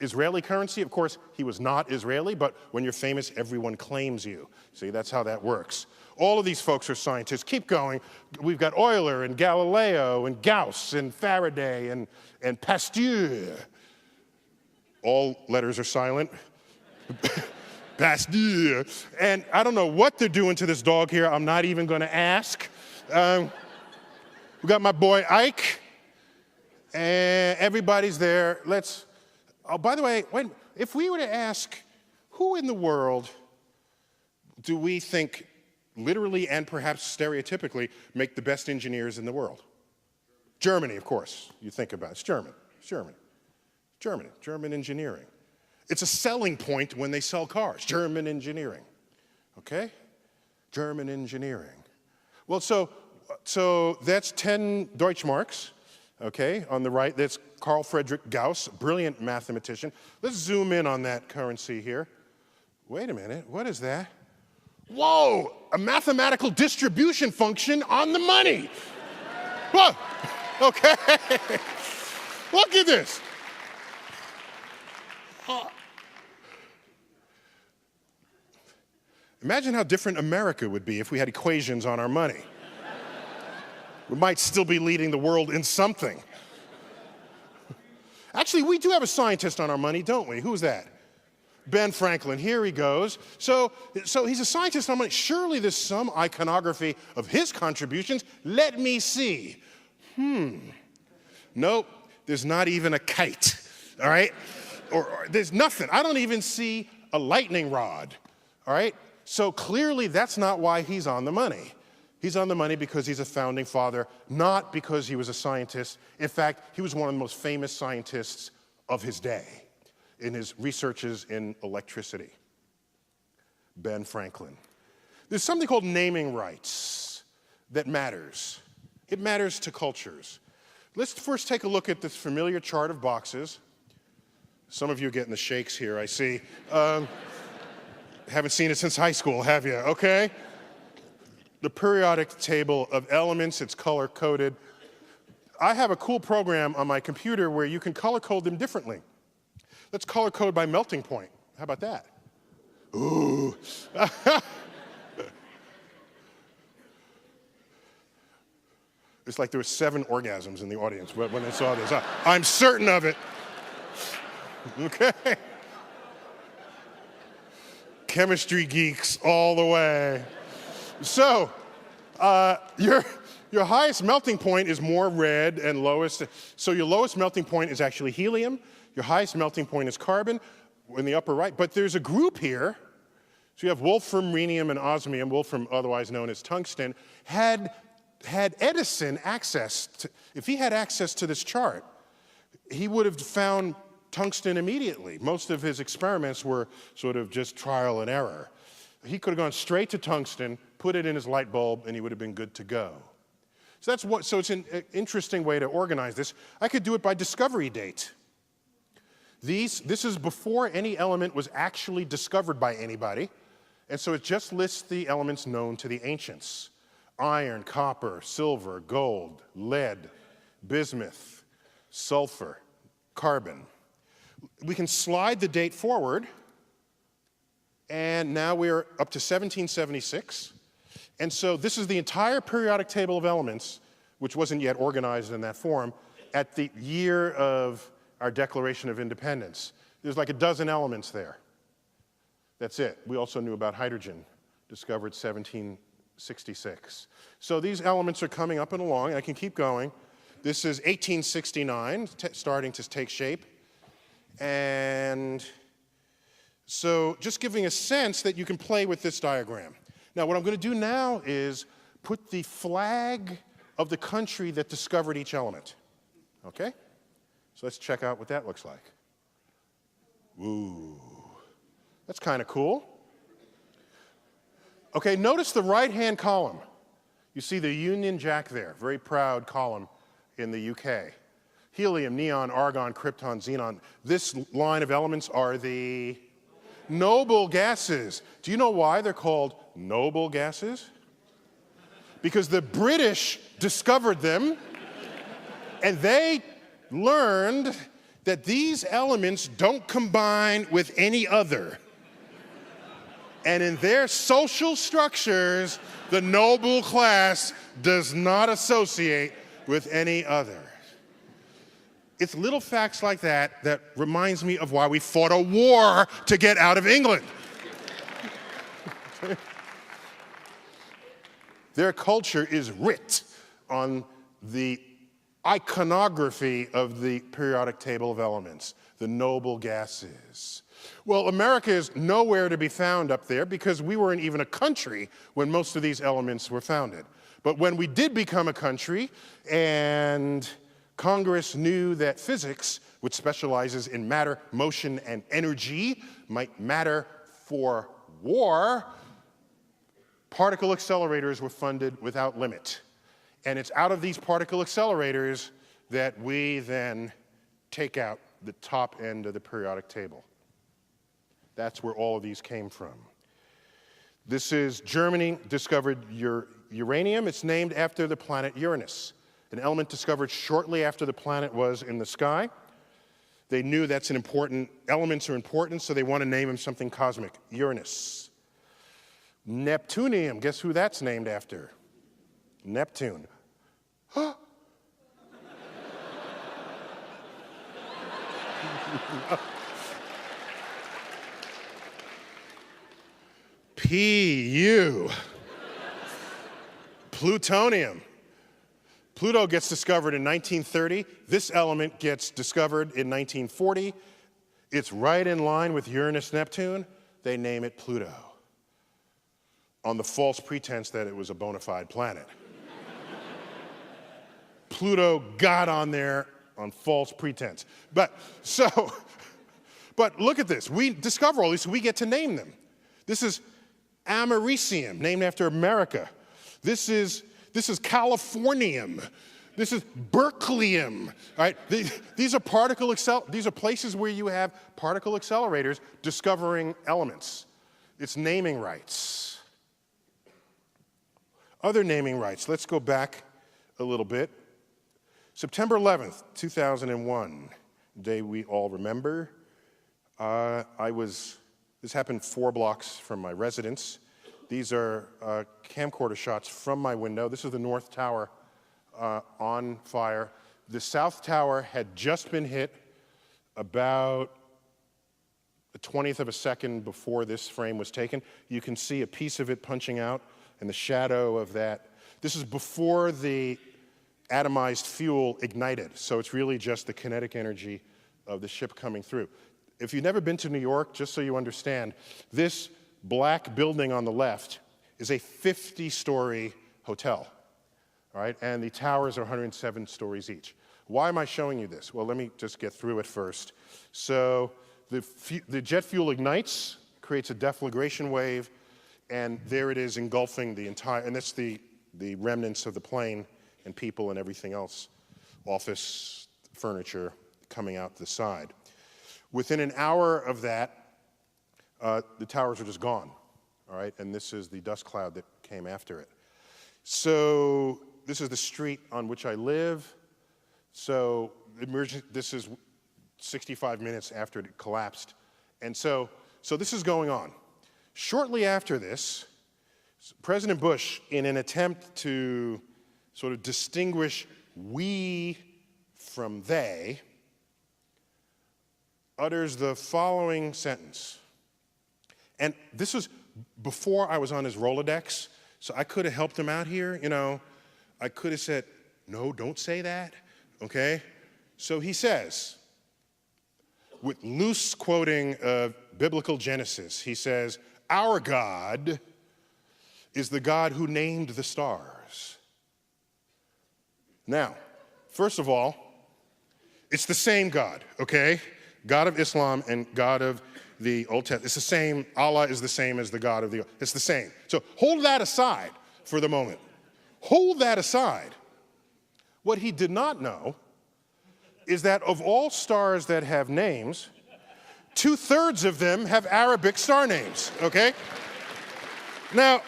Israeli currency. Of course, he was not Israeli, but when you're famous, everyone claims you. See, that's how that works. All of these folks are scientists. Keep going. We've got Euler and Galileo and Gauss and Faraday and Pasteur. All letters are silent. Pasteur. And I don't know what they're doing to this dog here. I'm not even going to ask. We got my boy Ike. And everybody's there. Oh, by the way, if we were to ask, who in the world do we think, literally and perhaps stereotypically, make the best engineers in the world? Germany, of course, you think about it. It's German. It's Germany. Germany. German engineering. It's a selling point when they sell cars. German engineering. Okay? German engineering. Well, so that's 10 Deutschmarks. Okay, on the right, that's Carl Friedrich Gauss, brilliant mathematician. Let's zoom in on that currency here. Wait a minute, what is that? Whoa, a mathematical distribution function on the money. Whoa, okay. Look at this. Imagine how different America would be if we had equations on our money. We might still be leading the world in something. Actually, we do have a scientist on our money, don't we? Who's that? Ben Franklin. Here he goes. So he's a scientist on money. Surely there's some iconography of his contributions. Let me see. Nope, there's not even a kite, all right? Or there's nothing. I don't even see a lightning rod, all right? So clearly that's not why he's on the money. He's on the money because he's a founding father, not because he was a scientist. In fact, he was one of the most famous scientists of his day in his researches in electricity. Ben Franklin. There's something called naming rights that matters. It matters to cultures. Let's first take a look at this familiar chart of boxes. Some of you are getting the shakes here, I see. Haven't seen it since high school, have you? Okay. The periodic table of elements, it's color-coded. I have a cool program on my computer where you can color-code them differently. Let's color-code by melting point. How about that? Ooh. It's like there were 7 orgasms in the audience when they saw this. I'm certain of it. Okay. Chemistry geeks all the way. So, your highest melting point is more red and lowest. So your lowest melting point is actually helium. Your highest melting point is carbon in the upper right. But there's a group here. So you have wolfram, rhenium, and osmium. Wolfram, otherwise known as tungsten, had Edison access to, if he had access to this chart, he would have found tungsten immediately. Most of his experiments were sort of just trial and error. He could have gone straight to tungsten, put it in his light bulb, and he would have been good to go. So it's an interesting way to organize this. I could do it by discovery date. This is before any element was actually discovered by anybody, and so it just lists the elements known to the ancients. Iron, copper, silver, gold, lead, bismuth, sulfur, carbon. We can slide the date forward, and now we're up to 1776. And so this is the entire periodic table of elements, which wasn't yet organized in that form, at the year of our Declaration of Independence. There's like a dozen elements there. That's it. We also knew about hydrogen, discovered 1766. So these elements are coming up and along. I can keep going. This is 1869, starting to take shape. And so just giving a sense that you can play with this diagram. Now, what I'm going to do now is put the flag of the country that discovered each element. Okay? So let's check out what that looks like. Ooh, that's kind of cool. Okay, notice the right-hand column. You see the Union Jack there, very proud column in the UK. Helium, neon, argon, krypton, xenon. This line of elements are the Noble gases. Do you know why they're called noble gases? Because the British discovered them, and they learned that these elements don't combine with any other. And in their social structures, the noble class does not associate with any other. It's little facts like that that reminds me of why we fought a war to get out of England. Their culture is writ on the iconography of the periodic table of elements, the noble gases. Well, America is nowhere to be found up there because we weren't even a country when most of these elements were founded. But when we did become a country and Congress knew that physics, which specializes in matter, motion, and energy, might matter for war, particle accelerators were funded without limit. And it's out of these particle accelerators that we then take out the top end of the periodic table. That's where all of these came from. This is Germany discovered uranium. It's named after the planet Uranus, an element discovered shortly after the planet was in the sky. They knew that's an important, elements are important, so they want to name them something cosmic, Uranus. Neptunium, guess who that's named after? Neptune. Pu. Plutonium. Pluto gets discovered in 1930. This element gets discovered in 1940. It's right in line with Uranus, Neptune. They name it Pluto on the false pretense that it was a bona fide planet. Pluto got on there on false pretense. But look at this. We discover all these, so we get to name them. This is Americium, named after America. This is Californium. This is Berkeleyum. All right? These are places where you have particle accelerators discovering elements. It's naming rights. Other naming rights. Let's go back a little bit. September 11th, 2001, day we all remember. This happened 4 blocks from my residence. These are camcorder shots from my window. This is the North Tower on fire. The South Tower had just been hit about a 20th of a second before this frame was taken. You can see a piece of it punching out and the shadow of that. This is before the atomized fuel ignited, so it's really just the kinetic energy of the ship coming through. If you've never been to New York, just so you understand, this black building on the left is a 50-story hotel, all right? And the towers are 107 stories each. Why am I showing you this? Well, let me just get through it first. So the jet fuel ignites, creates a deflagration wave, and there it is engulfing the entire, and that's the remnants of the plane and people and everything else, office, furniture coming out the side. Within an hour of that, the towers are just gone, all right? And this is the dust cloud that came after it. So this is the street on which I live. So this is 65 minutes after it collapsed. And so this is going on. Shortly after this, President Bush, in an attempt to sort of distinguish we from they, utters the following sentence. And this was before I was on his Rolodex, so I could have helped him out here, you know. I could have said, no, don't say that, okay? So he says, with loose quoting of biblical Genesis, he says, our God is the God who named the stars. Now, first of all, it's the same God, okay? God of Islam and God of the Old Testament. It's the same. Allah is the same as the God of the Old. It's the same. So hold that aside for the moment. Hold that aside. What he did not know is that of all stars that have names, 2/3 of them have Arabic star names, okay? Now,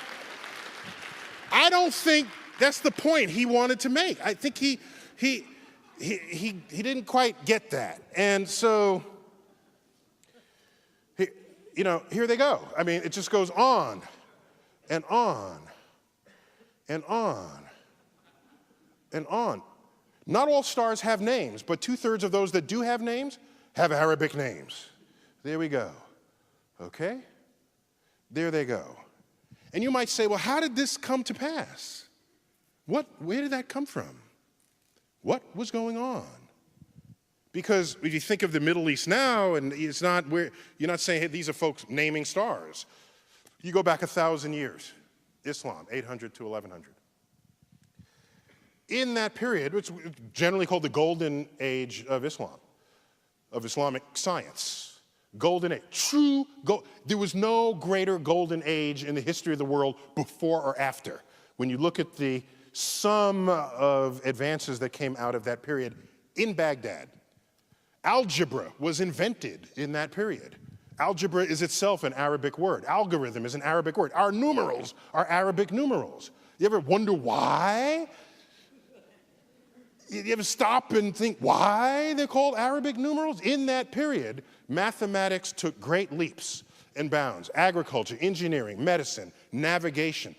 I don't think that's the point he wanted to make. I think he didn't quite get that. And so, here they go. I mean, it just goes on and on and on and on. Not all stars have names, but 2/3 of those that do have names have Arabic names. There we go. Okay? There they go. And you might say, well, how did this come to pass? Where did that come from? What was going on? Because if you think of the Middle East now, and it's not where you're not saying, hey, these are folks naming stars. You go back 1,000 years, Islam, 800 to 1100. In that period, which is generally called the golden age of Islam, of Islamic science, golden age, there was no greater golden age in the history of the world before or after. When you look at the sum of advances that came out of that period in Baghdad, algebra was invented in that period. Algebra is itself an Arabic word. Algorithm is an Arabic word. Our numerals are Arabic numerals. You ever wonder why? You ever stop and think why they're called Arabic numerals? In that period, mathematics took great leaps and bounds. Agriculture, engineering, medicine, navigation.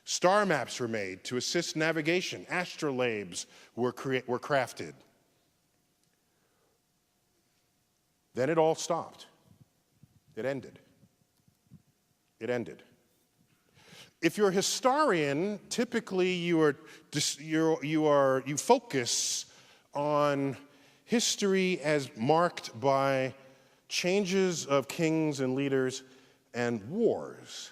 Star maps were made to assist navigation. Astrolabes were crafted. Then it all stopped. It ended. If you're a historian, typically you focus on history as marked by changes of kings and leaders and wars.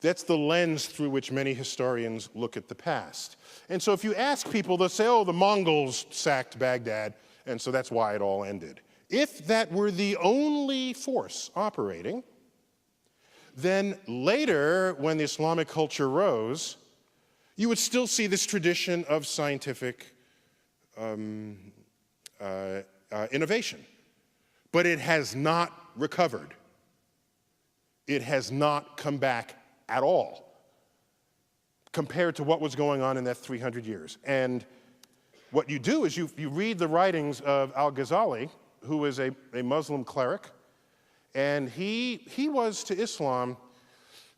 That's the lens through which many historians look at the past. And so if you ask people, they'll say, oh, the Mongols sacked Baghdad, and so that's why it all ended. If that were the only force operating, then later, when the Islamic culture rose, you would still see this tradition of scientific innovation. But it has not recovered. It has not come back at all compared to what was going on in that 300 years. And what you do is you read the writings of al-Ghazali, who was a Muslim cleric, and he was to Islam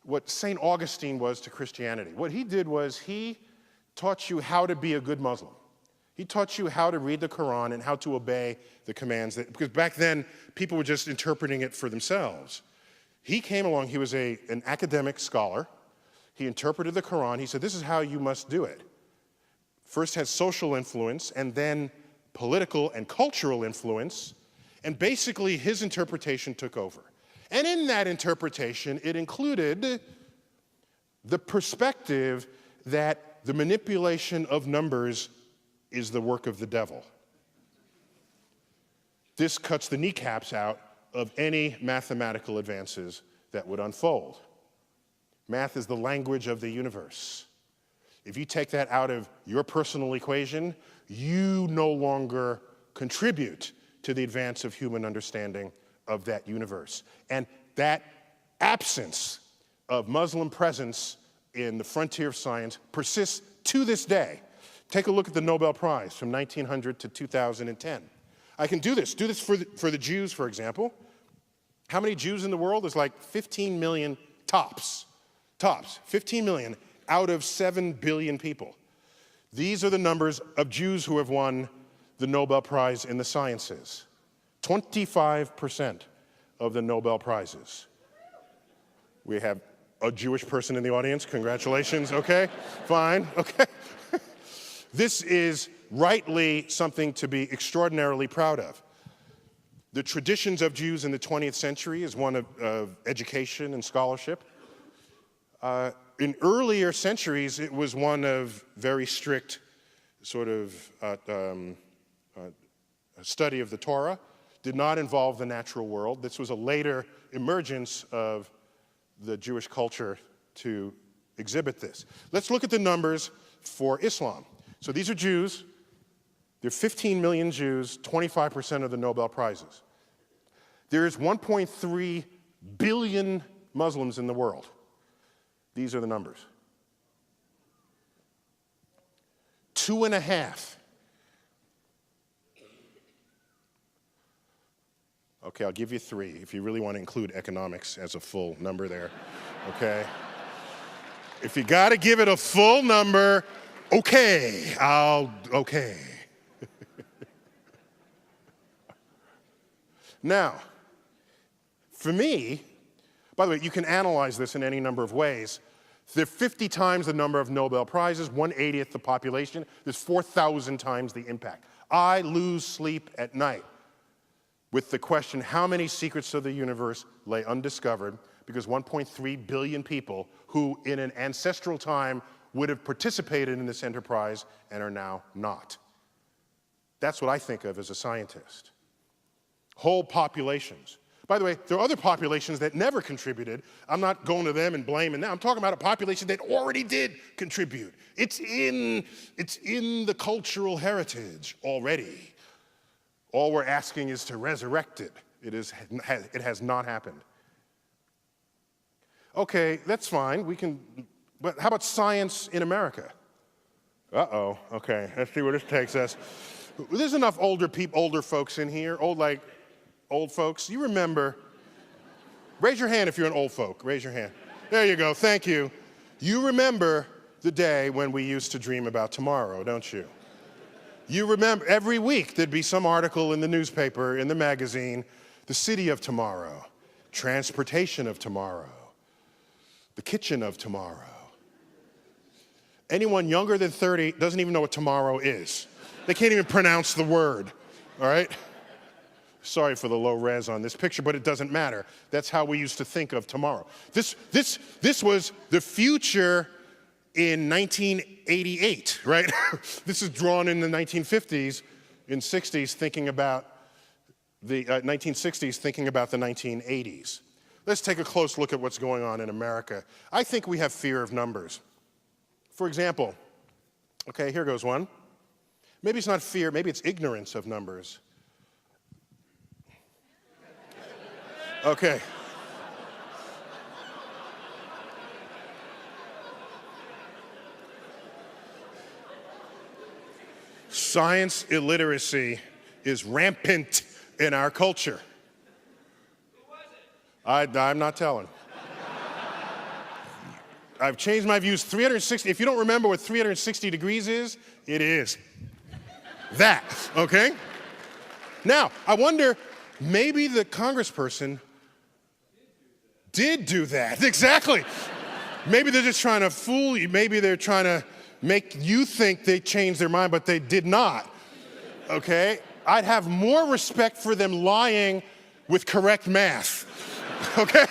what St. Augustine was to Christianity. What he did was he taught you how to be a good Muslim. He taught you how to read the Quran and how to obey the commands, because back then people were just interpreting it for themselves. He came along, he was an academic scholar. He interpreted the Quran. He said, this is how you must do it. First has social influence, and then political and cultural influence, and basically his interpretation took over. And in that interpretation, it included the perspective that the manipulation of numbers is the work of the devil. This cuts the kneecaps out of any mathematical advances that would unfold. Math is the language of the universe. If you take that out of your personal equation, you no longer contribute to the advance of human understanding of that universe. And that absence of Muslim presence in the frontier of science persists to this day. Take a look at the Nobel Prize from 1900 to 2010. I can do this for the Jews, for example. How many Jews in the world? There's like 15 million tops, 15 million out of 7 billion people. These are the numbers of Jews who have won the Nobel Prize in the sciences. 25% of the Nobel Prizes. We have a Jewish person in the audience. Congratulations. Okay, fine. Okay. This is rightly something to be extraordinarily proud of. The traditions of Jews in the 20th century is one of education and scholarship. In earlier centuries, it was one of very strict sort of study of the Torah. Did not involve the natural world. This was a later emergence of the Jewish culture to exhibit this. Let's look at the numbers for Islam. So these are Jews. There are 15 million Jews, 25% of the Nobel Prizes. There's 1.3 billion Muslims in the world. These are the numbers. 2.5. Okay, I'll give you 3 if you really want to include economics as a full number there, okay? If you got to give it a full number, okay, okay. Now, for me, by the way, you can analyze this in any number of ways. There are 50 times the number of Nobel Prizes, 1/80th the population. There's 4,000 times the impact. I lose sleep at night with the question, how many secrets of the universe lay undiscovered because 1.3 billion people who in an ancestral time would have participated in this enterprise and are now not. That's what I think of as a scientist. Whole populations. By the way, there are other populations that never contributed. I'm not going to them and blaming them. I'm talking about a population that already did contribute. It's in the cultural heritage already. All we're asking is to resurrect it. It has not happened. Okay, that's fine. But how about science in America? Uh-oh, okay, let's see where this takes us. There's enough older folks in here, old folks. You remember, raise your hand if you're an old folk, raise your hand. There you go, thank you. You remember the day when we used to dream about tomorrow, don't you? You remember, every week there'd be some article in the newspaper, in the magazine, the city of tomorrow, transportation of tomorrow, the kitchen of tomorrow. Anyone younger than 30 doesn't even know what tomorrow is. They can't even pronounce the word, all right? Sorry for the low res on this picture, but it doesn't matter. That's how we used to think of tomorrow. This was the future in 1988, right? This is drawn in the 1950s, in 60s, thinking about the 1960s, thinking about the 1980s. Let's take a close look at what's going on in America. I think we have fear of numbers. For example, okay, here goes one. Maybe it's not fear, maybe it's ignorance of numbers. Okay. Science illiteracy is rampant in our culture. Who was it? I'm not telling. I've changed my views 360. If you don't remember what 360 degrees is, it is that, okay? Now, I wonder, maybe the congressperson did do that. Exactly. Maybe they're just trying to fool you. Maybe they're trying to make you think they changed their mind, but they did not, okay? I'd have more respect for them lying with correct math, okay?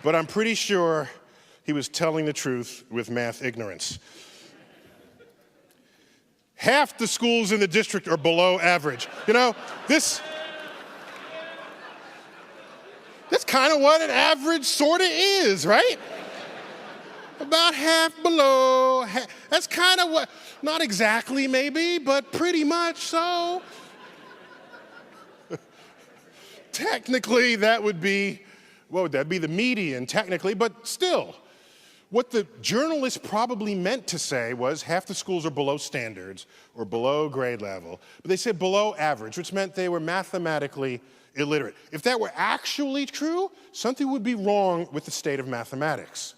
But I'm pretty sure he was telling the truth with math ignorance. Half the schools in the district are below average. You know, that's kind of what an average sort of is, right? About half below. That's kind of what, not exactly maybe, but pretty much so. Technically, that would be, what would that be? The median, technically, but still. What the journalist probably meant to say was half the schools are below standards or below grade level, but they said below average, which meant they were mathematically illiterate. If that were actually true, something would be wrong with the state of mathematics.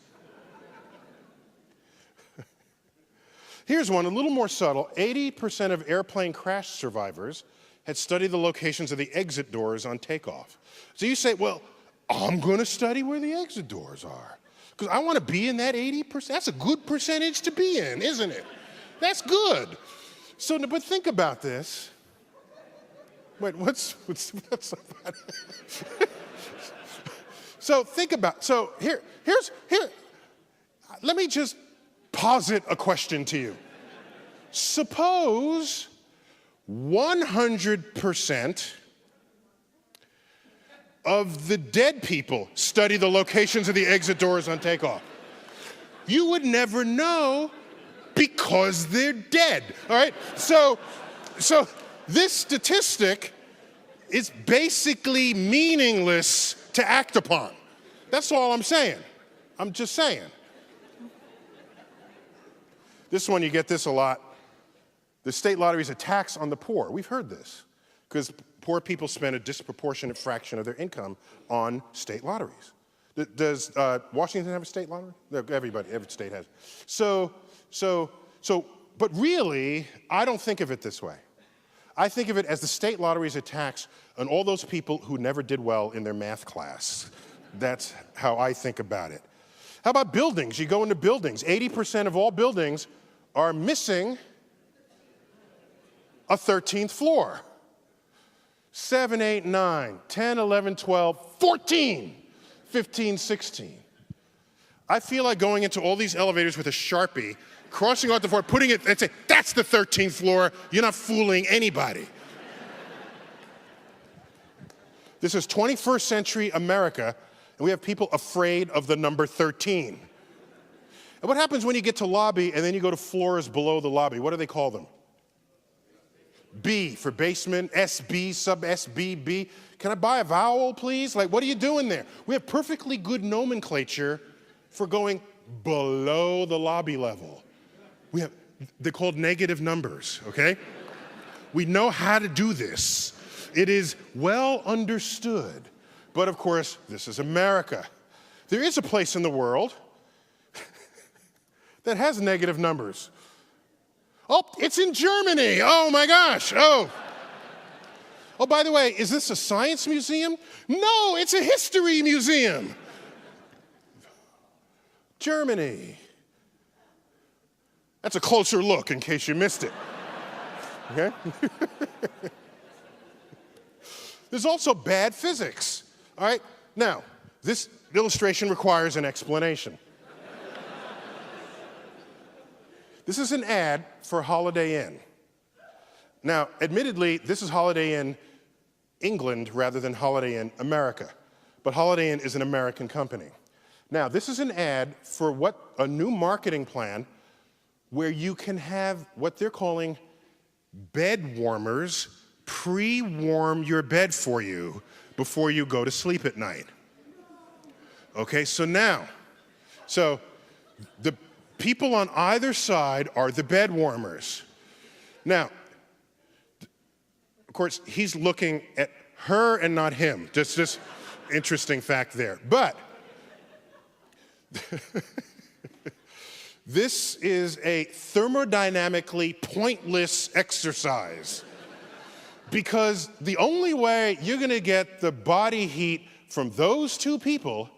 Here's one, a little more subtle. 80% of airplane crash survivors had studied the locations of the exit doors on takeoff. So you say, well, I'm going to study where the exit doors are, because I want to be in that 80%. That's a good percentage to be in, isn't it? That's good. So, but think about this. Wait, what's so funny? So think about, so here, let me just posit a question to you. Suppose 100% of the dead people study the locations of the exit doors on takeoff. You would never know because they're dead, all right? So this statistic is basically meaningless to act upon. That's all I'm saying. I'm just saying. This one, you get this a lot. The state lottery is a tax on the poor. We've heard this because poor people spend a disproportionate fraction of their income on state lotteries. Does Washington have a state lottery? No, every state has. But really, I don't think of it this way. I think of it as the state lottery is a tax on all those people who never did well in their math class. That's how I think about it. How about buildings? You go into buildings. 80% of all buildings are missing a 13th floor. 7, 8, 9, 10, 11, 12, 14, 15, 16. I feel like going into all these elevators with a Sharpie, crossing out the floor, putting it, and say, that's the 13th floor. You're not fooling anybody. This is 21st century America, and we have people afraid of the number 13. And what happens when you get to lobby and then you go to floors below the lobby? What do they call them? B for basement, SB, sub SBB. Can I buy a vowel, please? Like, what are you doing there? We have perfectly good nomenclature for going below the lobby level. They're called negative numbers, okay? We know how to do this. It is well understood. But of course, this is America. There is a place in the world that has negative numbers. Oh, it's in Germany. Oh my gosh. Oh, by the way, is this a science museum? No, it's a history museum. Germany. That's a closer look in case you missed it. Okay? There's also bad physics. All right? Now, this illustration requires an explanation. This is an ad for Holiday Inn. Now, admittedly, this is Holiday Inn England rather than Holiday Inn America. But Holiday Inn is an American company. Now, this is an ad for a new marketing plan where you can have what they're calling bed warmers pre-warm your bed for you before you go to sleep at night. Okay, so the people on either side are the bed warmers. Now, of course, he's looking at her and not him. Just interesting fact there. But this is a thermodynamically pointless exercise because the only way you're going to get the body heat from those two people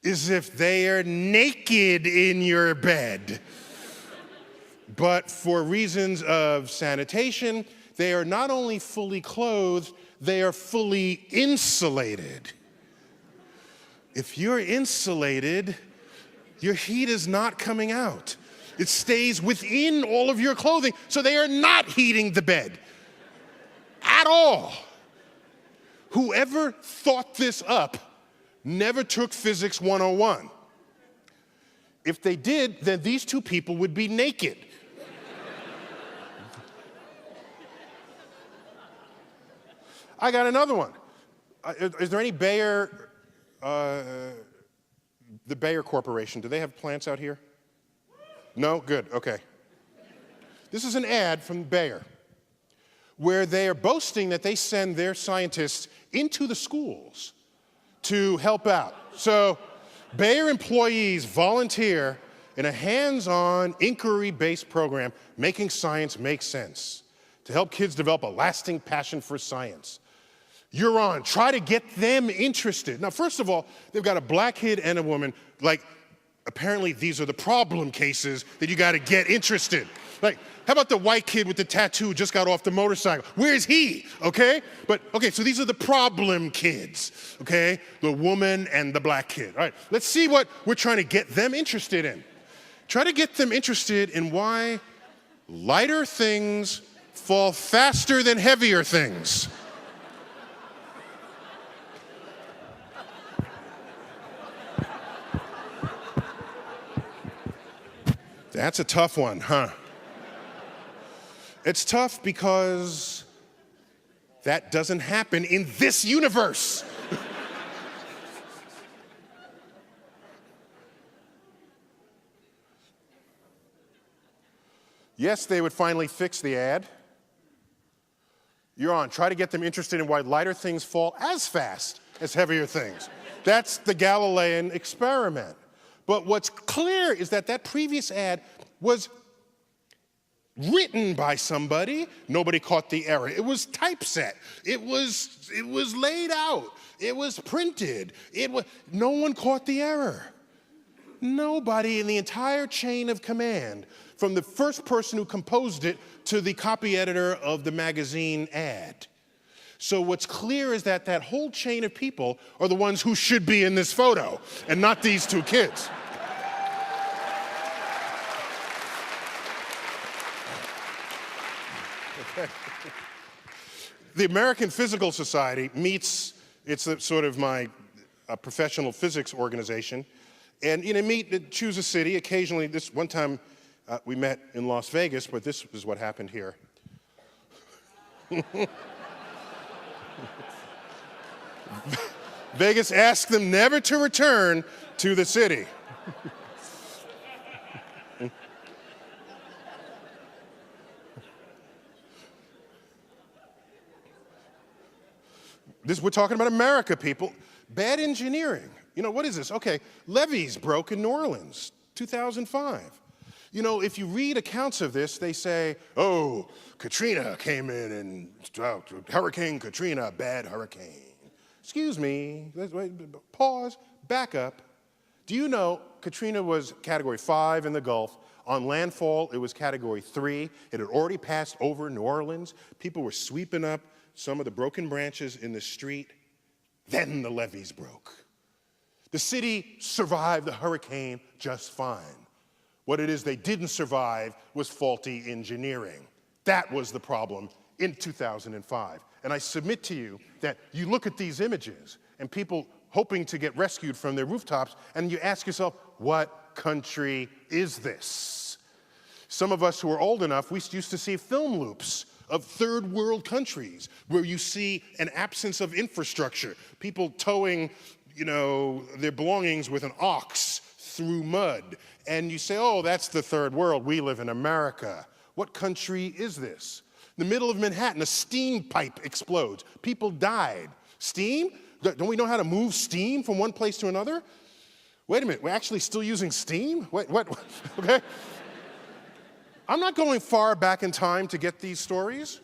is if they are naked in your bed. But for reasons of sanitation, they are not only fully clothed, they are fully insulated. If you're insulated, your heat is not coming out. It stays within all of your clothing, so they are not heating the bed at all. Whoever thought this up never took Physics 101. If they did, then these two people would be naked. I got another one. Is there any Bayer, the Bayer Corporation, do they have plants out here? No? Good, okay. This is an ad from Bayer where they are boasting that they send their scientists into the schools to help out. So Bayer employees volunteer in a hands-on, inquiry-based program, making science make sense, to help kids develop a lasting passion for science. You're on. Try to get them interested. Now, first of all, they've got a black kid and a woman. Like, apparently these are the problem cases that you got to get interested. Like, how about the white kid with the tattoo just got off the motorcycle? Where's he? Okay? So these are the problem kids, okay? The woman and the black kid. All right, let's see what we're trying to get them interested in. Try to get them interested in why lighter things fall faster than heavier things. That's a tough one, huh? It's tough because that doesn't happen in this universe. Yes, they would finally fix the ad. You're on. Try to get them interested in why lighter things fall as fast as heavier things. That's the Galilean experiment. But what's clear is that that previous ad was written by somebody. Nobody caught the error. It was typeset. It was laid out. It was printed. No one caught the error. Nobody in the entire chain of command, from the first person who composed it to the copy editor of the magazine ad. So what's clear is that that whole chain of people are the ones who should be in this photo, and not these two kids. The American Physical Society meets, it's sort of my professional physics organization, and choose a city. Occasionally, this one time we met in Las Vegas, but this is what happened here. Vegas asked them never to return to the city. We're talking about America, people. Bad engineering. What is this? Okay, levees broke in New Orleans, 2005. If you read accounts of this, they say, oh, Katrina came in and, Hurricane Katrina, bad hurricane. Excuse me, pause, back up. Do you know Katrina was category 5 in the Gulf? On landfall, it was category 3. It had already passed over New Orleans. People were sweeping up some of the broken branches in the street. Then the levees broke. The city survived the hurricane just fine. What it is they didn't survive was faulty engineering. That was the problem in 2005. And I submit to you that you look at these images and people hoping to get rescued from their rooftops, and you ask yourself, what country is this? Some of us who are old enough, we used to see film loops of third world countries where you see an absence of infrastructure, people towing, their belongings with an ox through mud. And you say, oh, that's the third world. We live in America. What country is this? In the middle of Manhattan, a steam pipe explodes. People died. Steam? Don't we know how to move steam from one place to another? Wait a minute, we're actually still using steam? What? Okay. I'm not going far back in time to get these stories.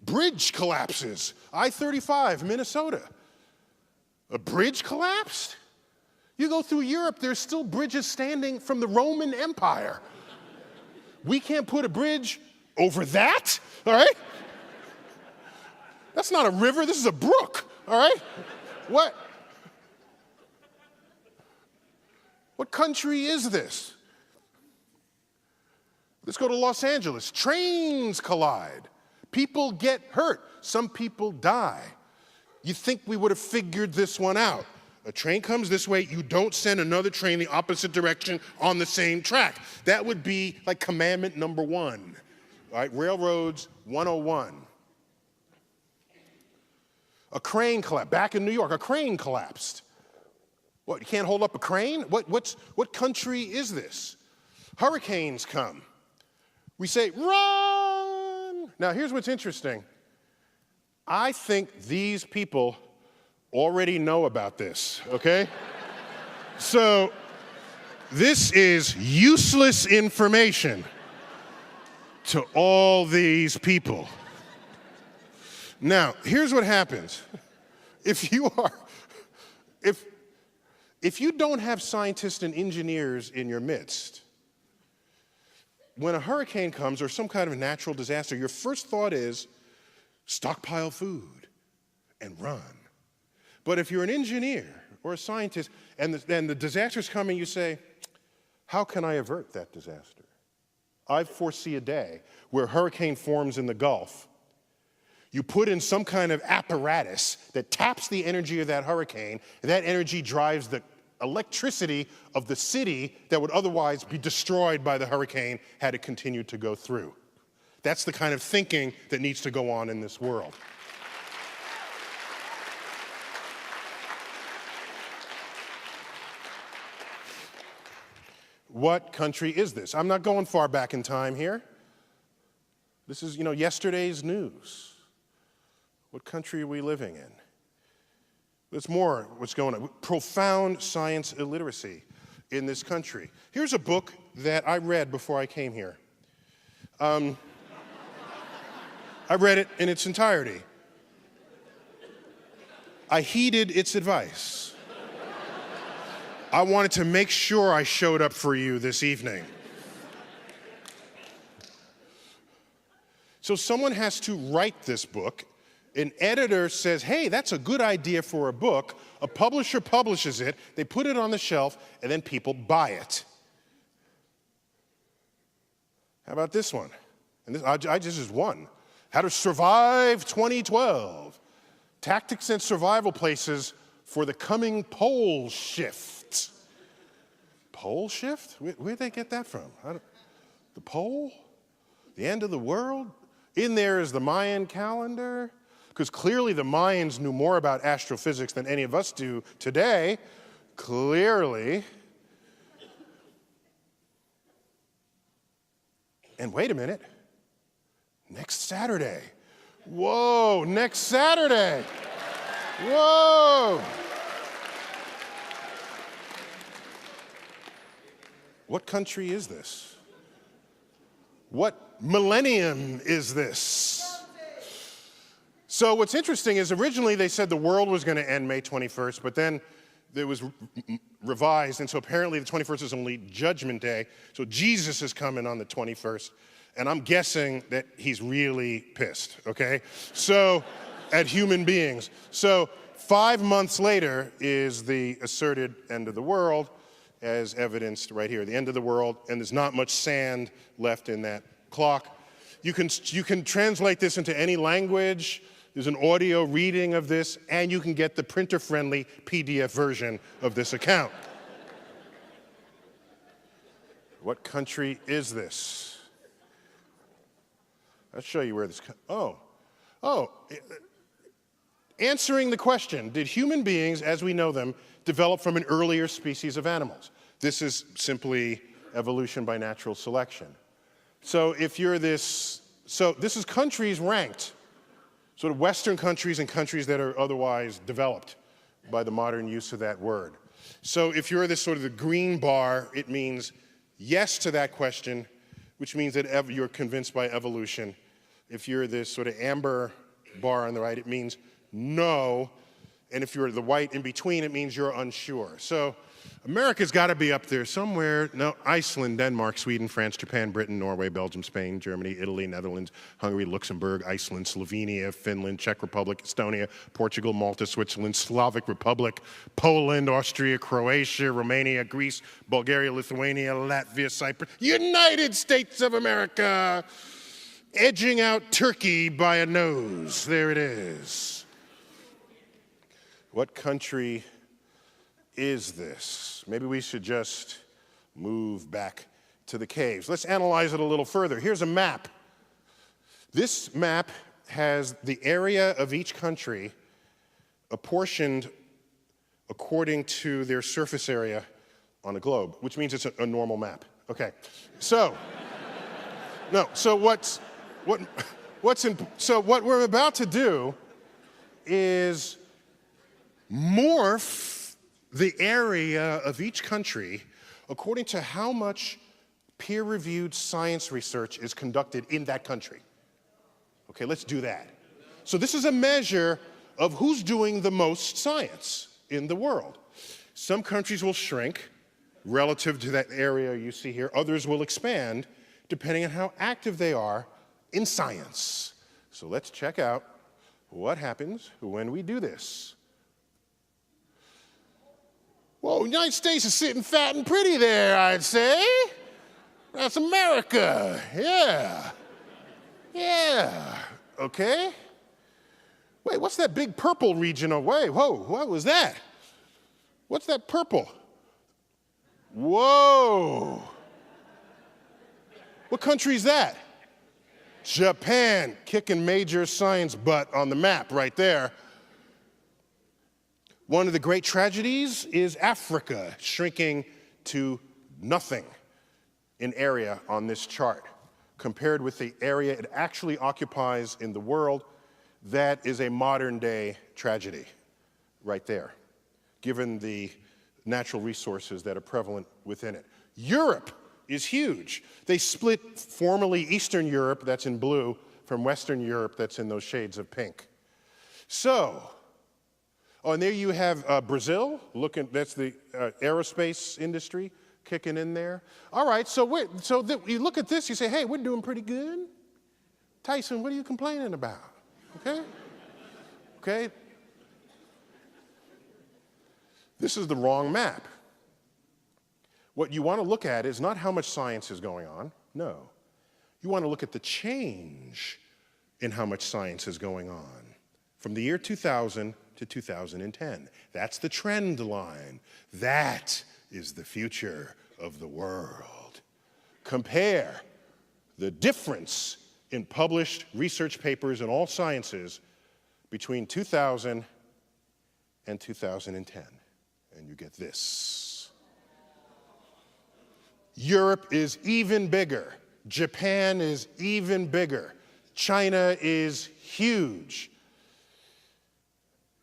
Bridge collapses. I-35, Minnesota. A bridge collapsed? You go through Europe, there's still bridges standing from the Roman Empire. We can't put a bridge over that, all right? That's not a river, this is a brook, all right? What country is this? Let's go to Los Angeles. Trains collide. People get hurt. Some people die. You think we would have figured this one out. A train comes this way, you don't send another train the opposite direction on the same track. That would be like commandment number 1. All right, Railroads 101. A crane collapsed. Back in New York, a crane collapsed. What, you can't hold up a crane? What country is this? Hurricanes come. We say, run! Now, here's what's interesting. I think these people already know about this, okay? So, this is useless information to all these people. Now, here's what happens. If you don't have scientists and engineers in your midst, when a hurricane comes or some kind of natural disaster, your first thought is stockpile food and run. But if you're an engineer or a scientist and the disaster's coming, you say, how can I avert that disaster? I foresee a day where a hurricane forms in the Gulf. You put in some kind of apparatus that taps the energy of that hurricane, and that energy drives the electricity of the city that would otherwise be destroyed by the hurricane had it continued to go through. That's the kind of thinking that needs to go on in this world. What country is this? I'm not going far back in time here. This is, yesterday's news. What country are we living in? There's more what's going on. Profound science illiteracy in this country. Here's a book that I read before I came here. I read it in its entirety. I heeded its advice. I wanted to make sure I showed up for you this evening. So someone has to write this book. An editor says, hey, that's a good idea for a book. A publisher publishes it, they put it on the shelf, and then people buy it. How about this one? And this is one. How to Survive 2012. Tactics and Survival Places for the Coming Pole Shift. Pole shift? Where'd they get that from? The pole? The end of the world? In there is the Mayan calendar. Because clearly the Mayans knew more about astrophysics than any of us do today. Clearly. And wait a minute. Next Saturday. Whoa, next Saturday. Whoa. What country is this? What millennium is this? So what's interesting is originally they said the world was going to end May 21st, but then it was revised, and so apparently the 21st is only Judgment Day, so Jesus is coming on the 21st, and I'm guessing that he's really pissed, okay? So, at human beings. So 5 months later is the asserted end of the world, as evidenced right here, the end of the world, and there's not much sand left in that clock. You can translate this into any language. There's an audio reading of this, and you can get the printer-friendly PDF version of this account. What country is this? I'll show you where this. Answering the question, did human beings, as we know them, develop from an earlier species of animals? This is simply evolution by natural selection. So if you're this is countries ranked, sort of Western countries and countries that are otherwise developed by the modern use of that word. So if you're this sort of the green bar, it means yes to that question, which means that you're convinced by evolution. If you're this sort of amber bar on the right, it means no. And if you're the white in between, it means you're unsure. So America's got to be up there somewhere. No, Iceland, Denmark, Sweden, France, Japan, Britain, Norway, Belgium, Spain, Germany, Italy, Netherlands, Hungary, Luxembourg, Iceland, Slovenia, Finland, Czech Republic, Estonia, Portugal, Malta, Switzerland, Slavic Republic, Poland, Austria, Croatia, Romania, Greece, Bulgaria, Lithuania, Latvia, Cyprus, United States of America, edging out Turkey by a nose. There it is. What country is this? Maybe we should just move back to the caves. Let's analyze it a little further. Here's a map. This map has the area of each country apportioned according to their surface area on a globe, which means it's a normal map. Okay, so what we're about to do is morph the area of each country according to how much peer-reviewed science research is conducted in that country. Okay, let's do that. So this is a measure of who's doing the most science in the world. Some countries will shrink relative to that area you see here. Others will expand depending on how active they are in science. So let's check out what happens when we do this. Whoa, the United States is sitting fat and pretty there, I'd say. That's America, yeah. Yeah, okay. Wait, what's that big purple region away? Whoa, what was that? What's that purple? Whoa. What country is that? Japan, kicking major science butt on the map right there. One of the great tragedies is Africa shrinking to nothing in area on this chart. Compared with the area it actually occupies in the world, that is a modern day tragedy right there, given the natural resources that are prevalent within it. Europe is huge. They split formerly Eastern Europe, that's in blue, from Western Europe, that's in those shades of pink. So, and there you have Brazil, that's the aerospace industry kicking in there. All right, so you look at this, you say, hey, we're doing pretty good. Tyson, what are you complaining about? Okay? Okay? This is the wrong map. What you want to look at is not how much science is going on, no. You want to look at the change in how much science is going on from the year 2000 to 2010. That's the trend line. That is the future of the world. Compare the difference in published research papers in all sciences between 2000 and 2010, and you get this. Europe is even bigger. Japan is even bigger. China is huge.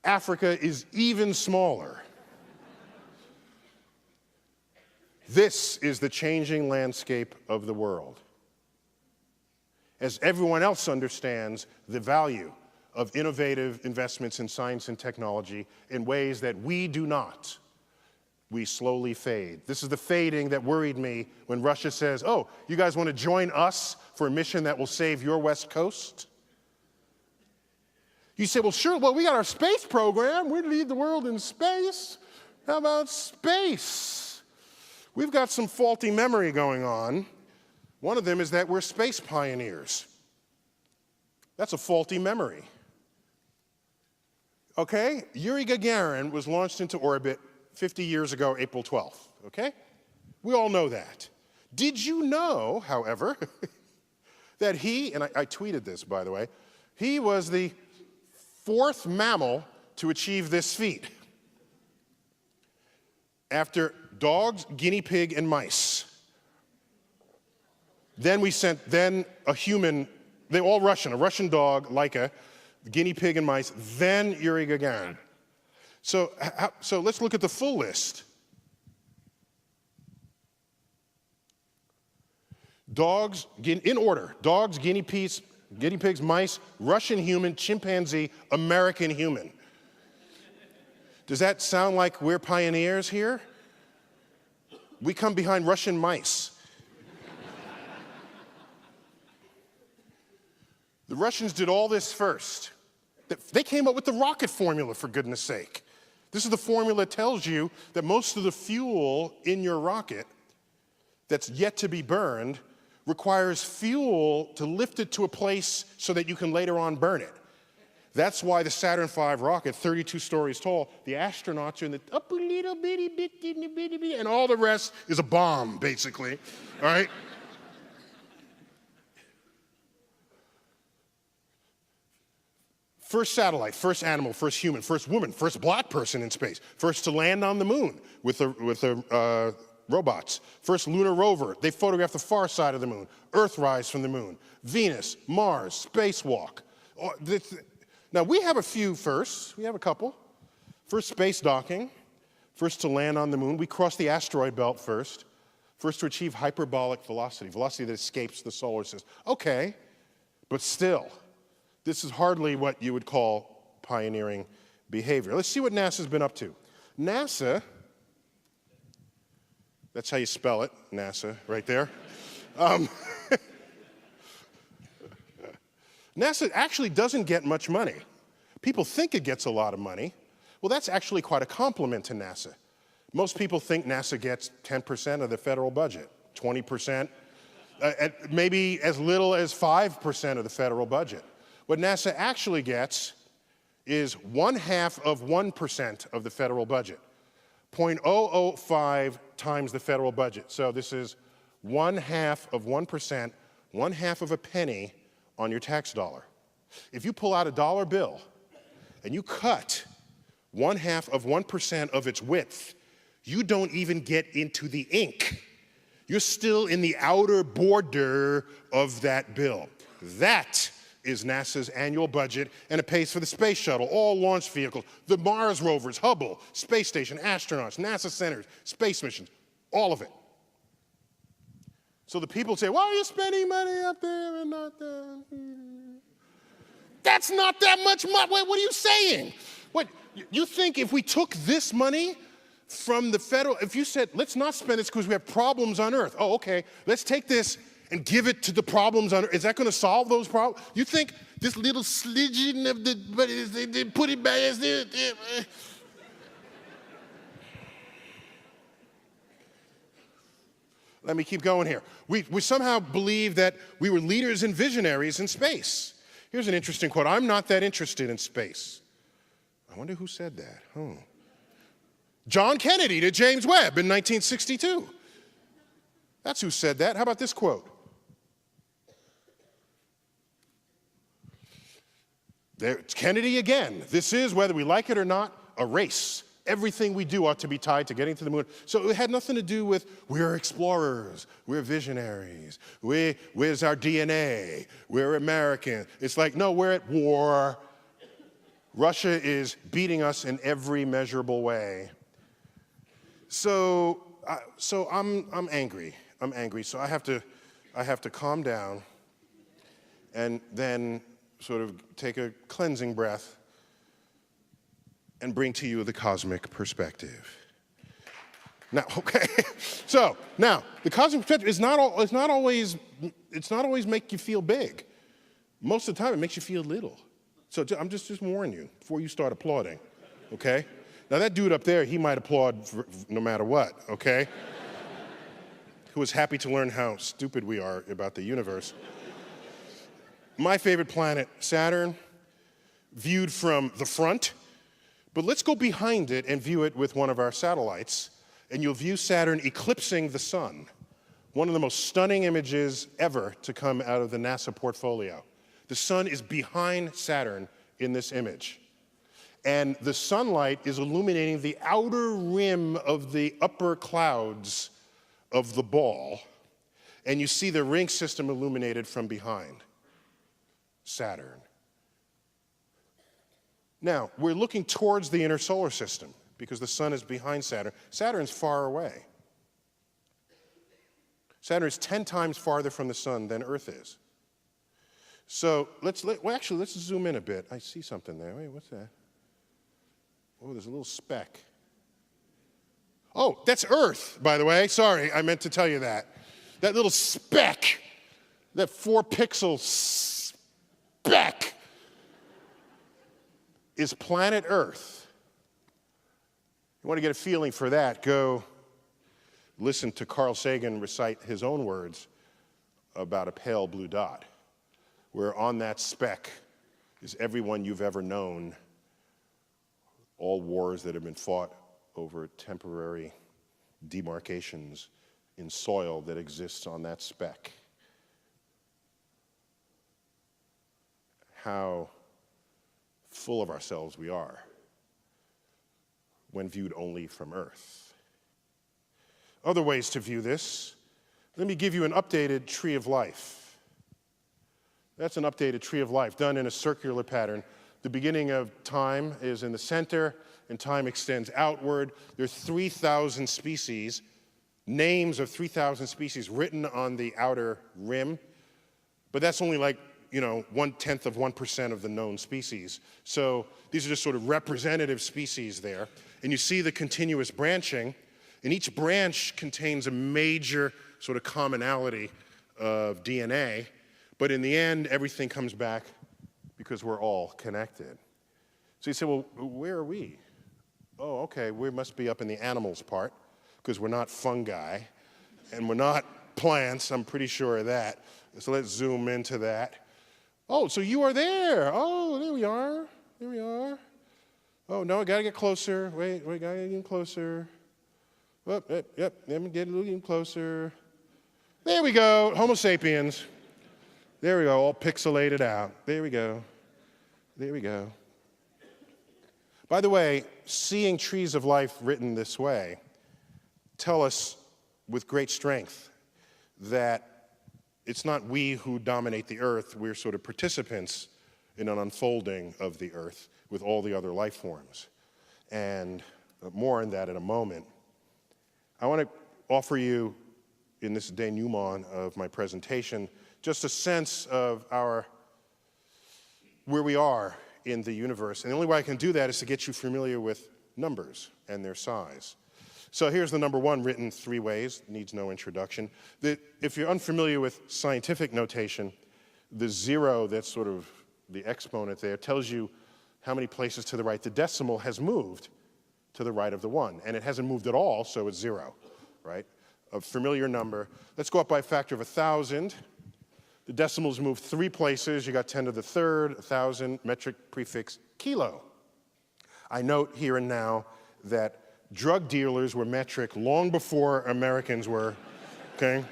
Africa is even smaller. This is the changing landscape of the world. As everyone else understands the value of innovative investments in science and technology in ways that we do not, we slowly fade. This is the fading that worried me when Russia says, oh, you guys want to join us for a mission that will save your West Coast? You say, well, sure, we got our space program. We lead the world in space. How about space? We've got some faulty memory going on. One of them is that we're space pioneers. That's a faulty memory. Okay? Yuri Gagarin was launched into orbit 50 years ago, April 12th, okay? We all know that. Did you know, however, that he, and I tweeted this, by the way, he was the fourth mammal to achieve this feat after dogs, guinea pig, and mice. Then we sent a human, they all Russian, a Russian dog, Laika, guinea pig and mice, then Yuri Gagarin. So let's look at the full list. Dogs, in order, dogs, guinea pigs, mice, Russian human, chimpanzee, American human. Does that sound like we're pioneers here? We come behind Russian mice. The Russians did all this first. They came up with the rocket formula, for goodness sake. This is the formula that tells you that most of the fuel in your rocket that's yet to be burned requires fuel to lift it to a place so that you can later on burn it. That's why the Saturn V rocket, 32 stories tall, the astronauts are in the up a little bitty bit, and all the rest is a bomb, basically, all right? First satellite, first animal, first human, first woman, first black person in space, first to land on the moon with the robots, first lunar rover. They photographed the far side of the moon, Earthrise from the moon, Venus, Mars, spacewalk. Now, we have a few firsts. We have a couple. First space docking, first to land on the moon. We crossed the asteroid belt first, first to achieve hyperbolic velocity, velocity that escapes the solar system. Okay, but still, this is hardly what you would call pioneering behavior. Let's see what NASA's been up to. NASA, that's how you spell it, NASA, right there. NASA actually doesn't get much money. People think it gets a lot of money. Well, that's actually quite a compliment to NASA. Most people think NASA gets 10% of the federal budget, 20%, maybe as little as 5% of the federal budget. What NASA actually gets is 1/2 of 1% of the federal budget, 0.005 times the federal budget. So this is 1/2 of 1%, 1/2 of a penny on your tax dollar. If you pull out a dollar bill and you cut 1/2 of 1% of its width, you don't even get into the ink. You're still in the outer border of that bill. That is NASA's annual budget, and it pays for the space shuttle, all launch vehicles, the Mars rovers, Hubble, space station, astronauts, NASA centers, space missions, all of it. So the people say, why are you spending money up there and not there? That's not that much money. Wait, what are you saying? What, you think if we took this money from the federal, if you said, let's not spend this because we have problems on Earth. Oh, okay, let's take this and give it to the problems on Earth. Is that going to solve those problems? You think this little slidgen of the, but they put it back as there. Let me keep going here. We somehow believe that we were leaders and visionaries in space. Here's an interesting quote. I'm not that interested in space. I wonder who said that. Oh. John Kennedy to James Webb in 1962. That's who said that. How about this quote? It's Kennedy again. This is, whether we like it or not, a race. Everything we do ought to be tied to getting to the moon. So it had nothing to do with we're explorers, we're visionaries, where's our DNA, we're American. It's like, no, we're at war. Russia is beating us in every measurable way. So I'm angry. I'm angry. So I have to calm down and then sort of take a cleansing breath and bring to you the cosmic perspective. Now, okay. So now the cosmic perspective is not always make you feel big. Most of the time, it makes you feel little. So I'm just warning you before you start applauding. Okay. Now that dude up there, he might applaud no matter what. Okay. Who is happy to learn how stupid we are about the universe. My favorite planet, Saturn, viewed from the front. But let's go behind it and view it with one of our satellites, and you'll view Saturn eclipsing the sun. One of the most stunning images ever to come out of the NASA portfolio. The sun is behind Saturn in this image. And the sunlight is illuminating the outer rim of the upper clouds of the ball, and you see the ring system illuminated from behind Saturn. Now, we're looking towards the inner solar system because the sun is behind Saturn. Saturn's far away. Saturn is 10 times farther from the sun than Earth is. So let's zoom in a bit. I see something there. Wait, what's that? Oh, there's a little speck. Oh, that's Earth, by the way. Sorry, I meant to tell you that. That little speck, that 4-pixel speck, is planet Earth. You want to get a feeling for that, go listen to Carl Sagan recite his own words about a pale blue dot, where on that speck is everyone you've ever known, all wars that have been fought over temporary demarcations in soil that exists on that speck. How full of ourselves we are when viewed only from Earth. Other ways to view this, let me give you an updated tree of life. That's an updated tree of life done in a circular pattern. The beginning of time is in the center, and time extends outward. There are 3,000 species, names of 3,000 species written on the outer rim, but that's only like 1/10 of 1% of the known species. So these are just sort of representative species there. And you see the continuous branching, and each branch contains a major sort of commonality of DNA, but in the end, everything comes back because we're all connected. So you say, well, where are we? Oh, okay, we must be up in the animals part, because we're not fungi, and we're not plants, I'm pretty sure of that. So let's zoom into that. Oh, so you are there. Oh, there we are. There we are. Oh, no, I got to get closer. Wait, got to get closer. Yep, let me get a little closer. There we go, Homo sapiens. There we go, all pixelated out. There we go. There we go. By the way, seeing trees of life written this way tell us with great strength that it's not we who dominate the earth, we're sort of participants in an unfolding of the earth with all the other life forms. And more on that in a moment. I want to offer you, in this denouement of my presentation, just a sense of where we are in the universe. And the only way I can do that is to get you familiar with numbers and their size. So here's the number one written 3 ways, needs no introduction. If you're unfamiliar with scientific notation, the 0, that's sort of the exponent there, tells you how many places to the right. The decimal has moved to the right of the 1, and it hasn't moved at all, so it's 0, right? A familiar number. Let's go up by a factor of 1,000. The decimals moved 3 places. You got 10 to the 3rd, 1,000, metric prefix kilo. I note here and now that drug dealers were metric long before Americans were, okay?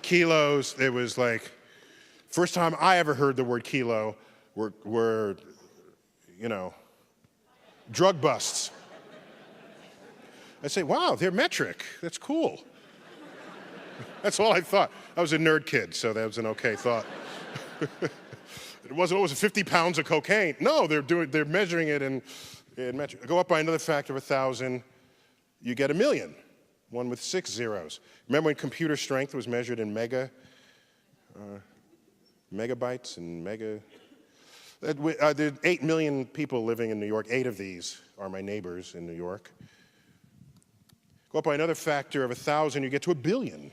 Kilos, it was like, first time I ever heard the word kilo were drug busts. I say, wow, they're metric. That's cool. That's all I thought. I was a nerd kid, so that was an okay thought. It wasn't, 50 pounds of cocaine. No, they're measuring it in metric. Go up by another factor of 1,000, you get 1,000,000, one with 6 zeros. Remember when computer strength was measured in megabytes and mega? There are 8 million people living in New York. 8 of these are my neighbors in New York. Go up by another factor of 1,000, you get to 1 billion.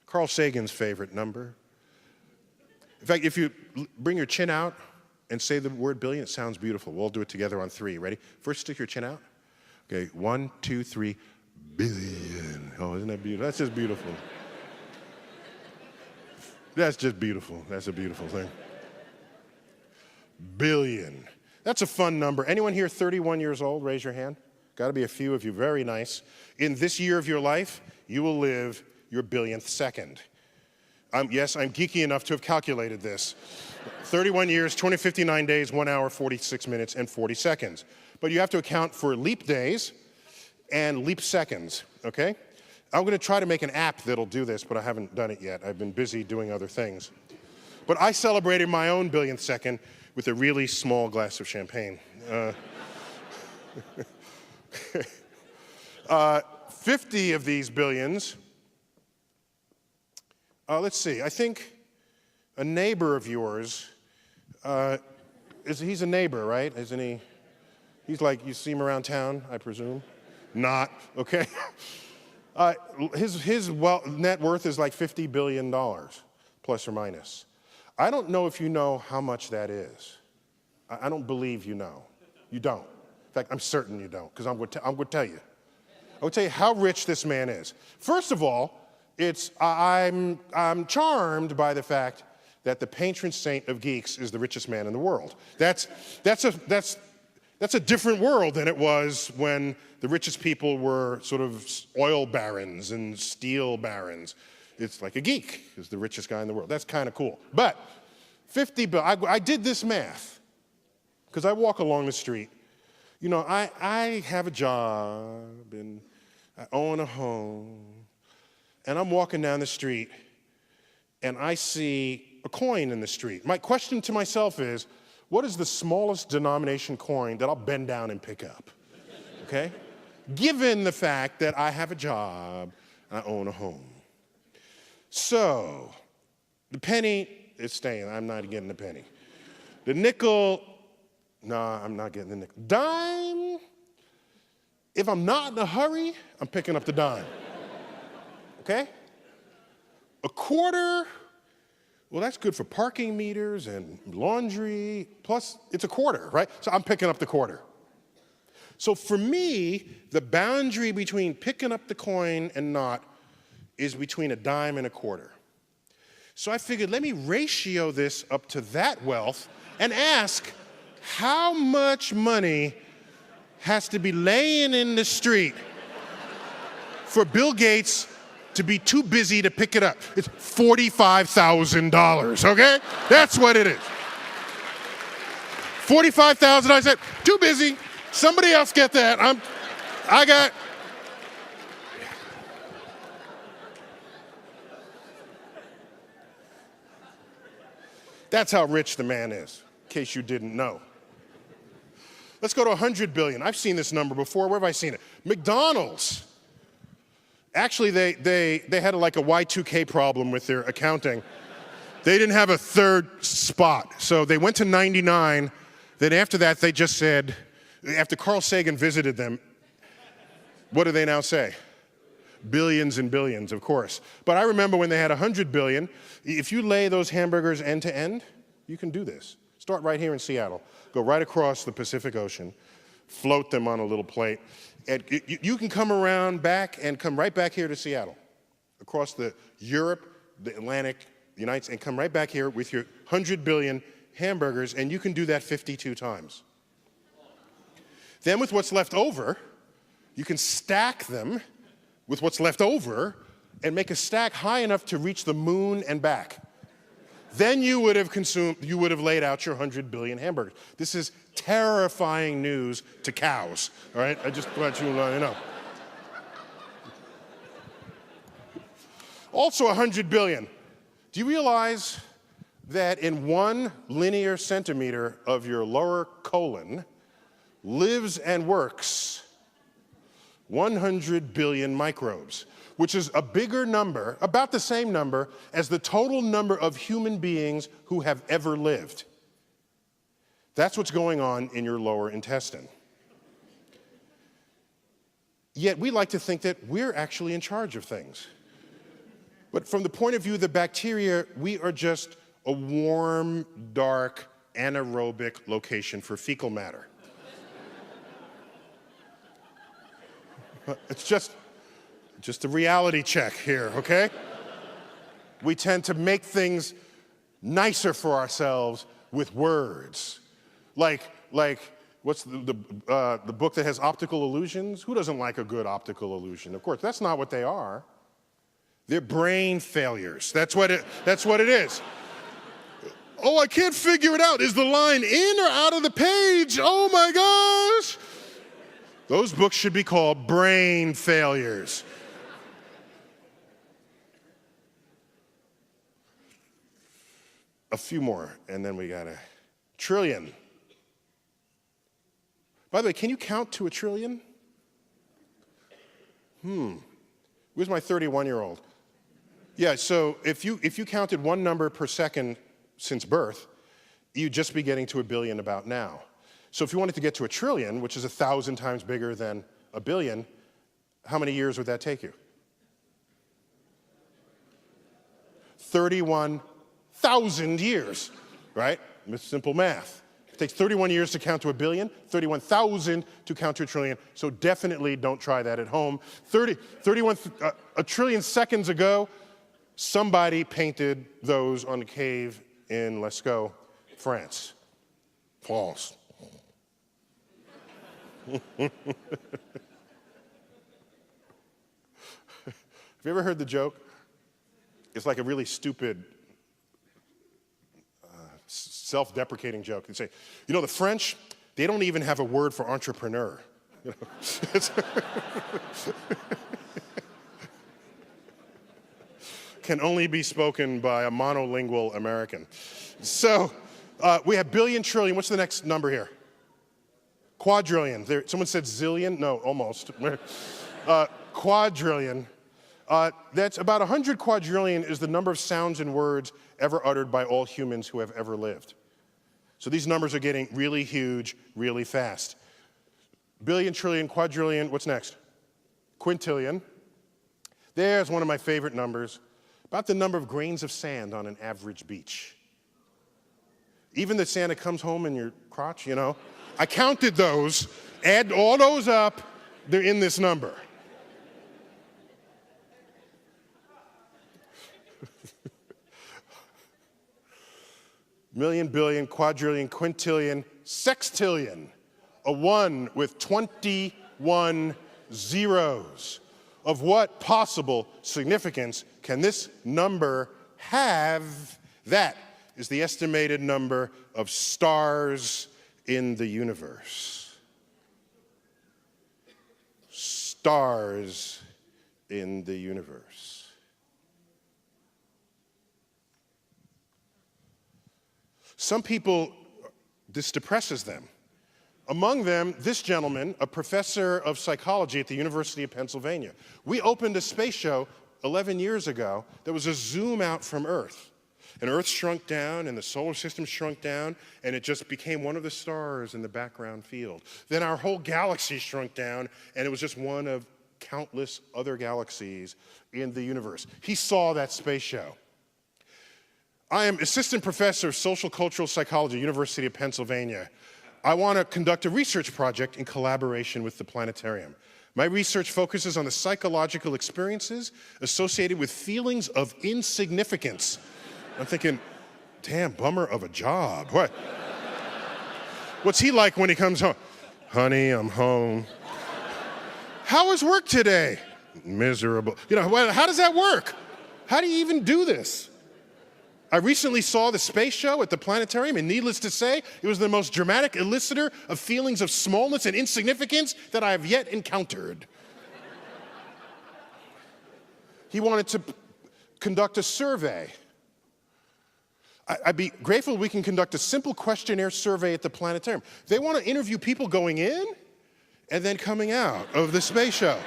Carl Sagan's favorite number. In fact, if you bring your chin out and say the word billion, it sounds beautiful. We'll all do it together on 3. Ready? First, stick your chin out. Okay, 1, 2, 3, billion. Oh, isn't that beautiful? That's just beautiful. That's just beautiful. That's a beautiful thing. Billion. That's a fun number. Anyone here 31 years old? Raise your hand. Got to be a few of you. Very nice. In this year of your life, you will live your billionth second. Yes, I'm geeky enough to have calculated this. 31 years, 259 days, 1 hour, 46 minutes, and 40 seconds. But you have to account for leap days and leap seconds, okay? I'm going to try to make an app that'll do this, but I haven't done it yet. I've been busy doing other things. But I celebrated my own billionth second with a really small glass of champagne. 50 of these billions. Let's see, I think a neighbor of yours, he's a neighbor, right? Isn't he? He's like, you see him around town, I presume? Not, okay. His net worth is like $50 billion, plus or minus. I don't know if you know how much that is. I don't believe you know. You don't. In fact, I'm certain you don't, because I'm going to tell you. I will tell you how rich this man is. First of all, I'm charmed by the fact that the patron saint of geeks is the richest man in the world. That's a different world than it was when the richest people were sort of oil barons and steel barons. It's like a geek is the richest guy in the world. That's kind of cool. But I did this math because I walk along the street. You know, I have a job and I own a home. And I'm walking down the street, and I see a coin in the street. My question to myself is, what is the smallest denomination coin that I'll bend down and pick up? Okay? Given the fact that I have a job, and I own a home. So, the penny is staying. I'm not getting the penny. The nickel, no, I'm not getting the nickel. Dime, if I'm not in a hurry, I'm picking up the dime. Okay? A quarter, well, that's good for parking meters and laundry, plus it's a quarter, right? So I'm picking up the quarter. So for me, the boundary between picking up the coin and not is between a dime and a quarter. So I figured, let me ratio this up to that wealth and ask, how much money has to be laying in the street for Bill Gates to be too busy to pick it up. It's $45,000, okay? That's what it is. $45,000, I said, too busy. Somebody else get that. I got. That's how rich the man is, in case you didn't know. Let's go to 100 billion. I've seen this number before. Where have I seen it? McDonald's. Actually, they had like a Y2K problem with their accounting. They didn't have a third spot. So they went to 99. Then after that, they just said, after Carl Sagan visited them, what do they now say? Billions and billions, of course. But I remember when they had 100 billion, if you lay those hamburgers end to end, you can do this. Start right here in Seattle. Go right across the Pacific Ocean, float them on a little plate. And you can come around back and come right back here to Seattle, across the Europe, the Atlantic, the United States, and come right back here with your 100 billion hamburgers, and you can do that 52 times. Then with what's left over, you can stack them with what's left over and make a stack high enough to reach the moon and back. Then you would have laid out your 100 billion hamburgers. This is terrifying news to cows, all right? I just want you to know. Also 100 billion. Do you realize that in 1 linear centimeter of your lower colon lives and works 100 billion microbes, which is a bigger number, about the same number, as the total number of human beings who have ever lived. That's what's going on in your lower intestine. Yet we like to think that we're actually in charge of things. But from the point of view of the bacteria, we are just a warm, dark, anaerobic location for fecal matter. It's just a reality check here, okay? We tend to make things nicer for ourselves with words. Like what's the book that has optical illusions? Who doesn't like a good optical illusion? Of course, that's not what they are. They're brain failures. That's what it is. Oh, I can't figure it out. Is the line in or out of the page? Oh my gosh. Those books should be called brain failures. A few more, and then we got a trillion. By the way, can you count to a trillion? Where's my 31-year-old? Yeah, so if you counted one number per second since birth, you'd just be getting to a billion about now. So if you wanted to get to a trillion, which is 1,000 times bigger than a billion, how many years would that take you? 31,000 years, right? It's simple math. It takes 31 years to count to a billion, 31,000 to count to a trillion, so definitely don't try that at home. A trillion seconds ago, somebody painted those on a cave in Lascaux, France. False. Have you ever heard the joke? It's like a really stupid, self-deprecating joke. They say, you know, the French, they don't even have a word for entrepreneur. You know? Can only be spoken by a monolingual American. So we have billion, trillion. What's the next number here? Quadrillion. Someone said zillion? No, almost. Quadrillion. That's about 100 quadrillion is the number of sounds and words ever uttered by all humans who have ever lived. So these numbers are getting really huge, really fast. Billion, trillion, quadrillion. What's next? Quintillion. There's one of my favorite numbers. About the number of grains of sand on an average beach. Even the sand that comes home in your crotch, you know. I counted those, add all those up, they're in this number. Million, billion, quadrillion, quintillion, sextillion. A 1 with 21 zeros. of what possible significance can this number have? That is the estimated number of stars in the universe. Stars in the universe. Some people, this depresses them. Among them, this gentleman, a professor of psychology at the University of Pennsylvania. We opened a space show 11 years ago that was a zoom out from Earth. And Earth shrunk down, and the solar system shrunk down, and it just became one of the stars in the background field. Then our whole galaxy shrunk down, and it was just one of countless other galaxies in the universe. He saw that space show. I am assistant professor of social cultural psychology, University of Pennsylvania. I want to conduct a research project in collaboration with the planetarium. My research focuses on the psychological experiences associated with feelings of insignificance. I'm thinking, damn, bummer of a job. What's he like when he comes home? Honey, I'm home. How was work today? Miserable. How does that work? How do you even do this? I recently saw the space show at the planetarium, and needless to say, it was the most dramatic elicitor of feelings of smallness and insignificance that I have yet encountered. He wanted to conduct a survey. I'd be grateful we can conduct a simple questionnaire survey at the planetarium. They want to interview people going in and then coming out of the space show.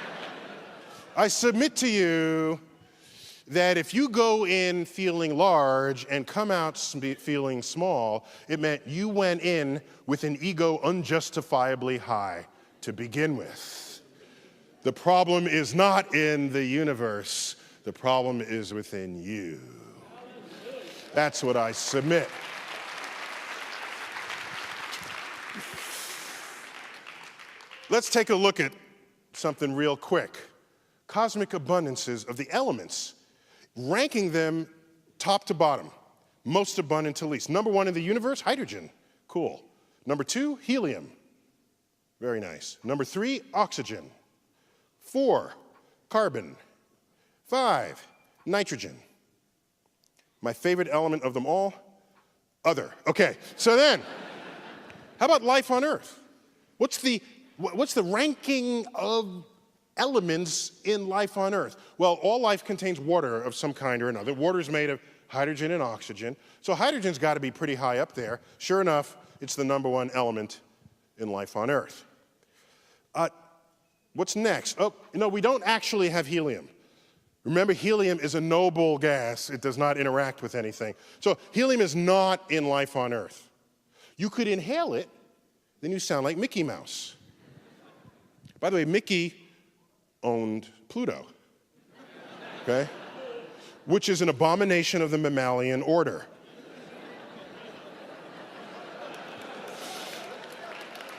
I submit to you that if you go in feeling large and come out feeling small, it meant you went in with an ego unjustifiably high to begin with. The problem is not in the universe. The problem is within you. That's what I submit. Let's take a look at something real quick. Cosmic abundances of the elements, ranking them top to bottom, most abundant to least. Number 1 in the universe, hydrogen. Cool. Number 2, helium. Very nice. Number 3, oxygen. 4, carbon. 5, nitrogen. My favorite element of them all, other. Okay, so then, how about life on Earth? What's the ranking of elements in life on Earth? Well, all life contains water of some kind or another. Water is made of hydrogen and oxygen. So hydrogen's got to be pretty high up there. Sure enough, it's the number 1 element in life on Earth. What's next? Oh, we don't actually have helium. Remember, helium is a noble gas. It does not interact with anything. So helium is not in life on Earth. You could inhale it, then you sound like Mickey Mouse. By the way, Mickey owned Pluto, okay? Which is an abomination of the mammalian order.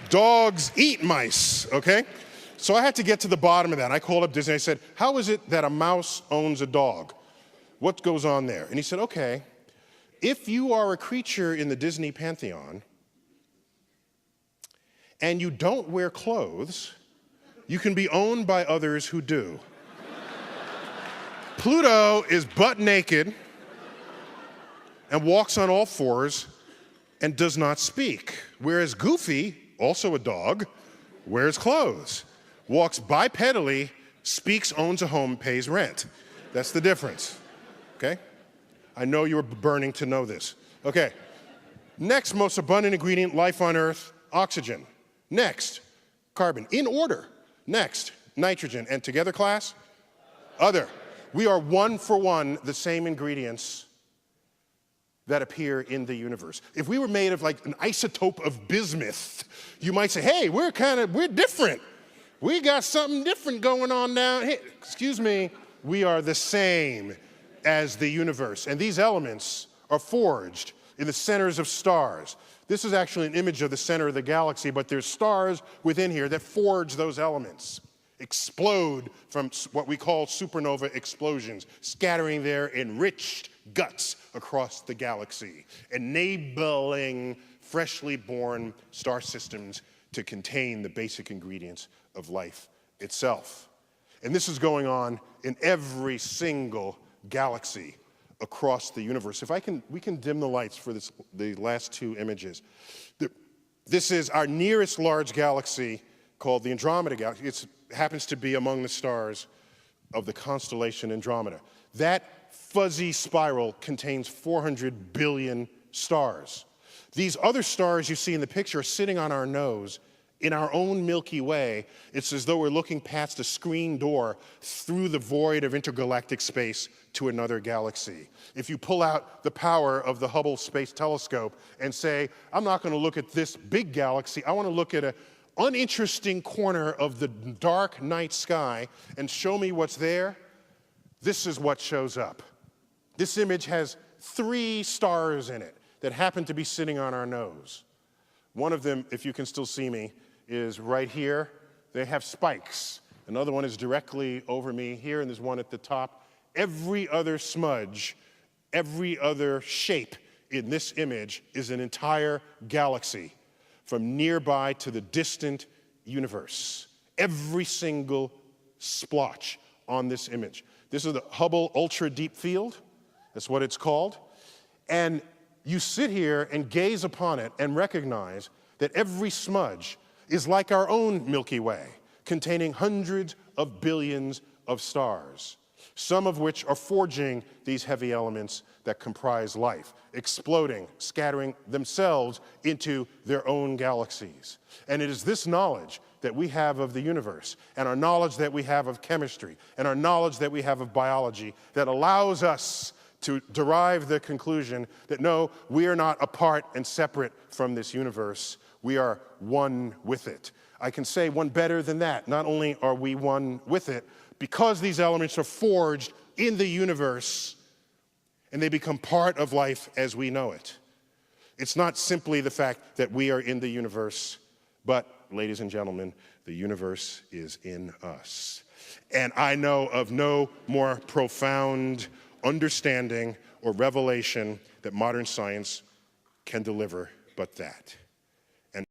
Dogs eat mice, okay? So I had to get to the bottom of that. I called up Disney. I said, how is it that a mouse owns a dog? What goes on there? And he said, okay, if you are a creature in the Disney pantheon and you don't wear clothes, you can be owned by others who do. Pluto is butt naked and walks on all fours and does not speak, whereas Goofy, also a dog, wears clothes, walks bipedally, speaks, owns a home, pays rent. That's the difference, okay? I know you were burning to know this. Okay, next most abundant ingredient, life on Earth, oxygen. Next, carbon, in order. Next, nitrogen. And together, class? Other. We are 1 for 1 the same ingredients that appear in the universe. If we were made of like an isotope of bismuth, you might say, hey, we're different. We got something different going on down here. Excuse me, we are the same as the universe. And these elements are forged in the centers of stars. This is actually an image of the center of the galaxy, but there's stars within here that forge those elements, explode from what we call supernova explosions, scattering their enriched guts across the galaxy, enabling freshly born star systems to contain the basic ingredients of life itself. And this is going on in every single galaxy across the universe. If we can dim the lights for the last two images. This is our nearest large galaxy called the Andromeda Galaxy. It happens to be among the stars of the constellation Andromeda. That fuzzy spiral contains 400 billion stars. These other stars you see in the picture are sitting on our nose in our own Milky Way. It's as though we're looking past a screen door through the void of intergalactic space to another galaxy. If you pull out the power of the Hubble Space Telescope and say, I'm not going to look at this big galaxy, I want to look at an uninteresting corner of the dark night sky and show me what's there, this is what shows up. This image has 3 stars in it that happen to be sitting on our nose. One of them, if you can still see me, is right here. They have spikes. Another one is directly over me here, and there's one at the top. Every other smudge, every other shape in this image is an entire galaxy, from nearby to the distant universe. Every single splotch on this image. This is the Hubble Ultra Deep Field. That's what it's called. And you sit here and gaze upon it and recognize that every smudge is like our own Milky Way, containing hundreds of billions of stars, some of which are forging these heavy elements that comprise life, exploding, scattering themselves into their own galaxies. And it is this knowledge that we have of the universe, and our knowledge that we have of chemistry, and our knowledge that we have of biology that allows us to derive the conclusion that no, we are not apart and separate from this universe. We are one with it. I can say one better than that. Not only are we one with it, because these elements are forged in the universe and they become part of life as we know it. It's not simply the fact that we are in the universe, but, ladies and gentlemen, the universe is in us. And I know of no more profound understanding or revelation that modern science can deliver but that.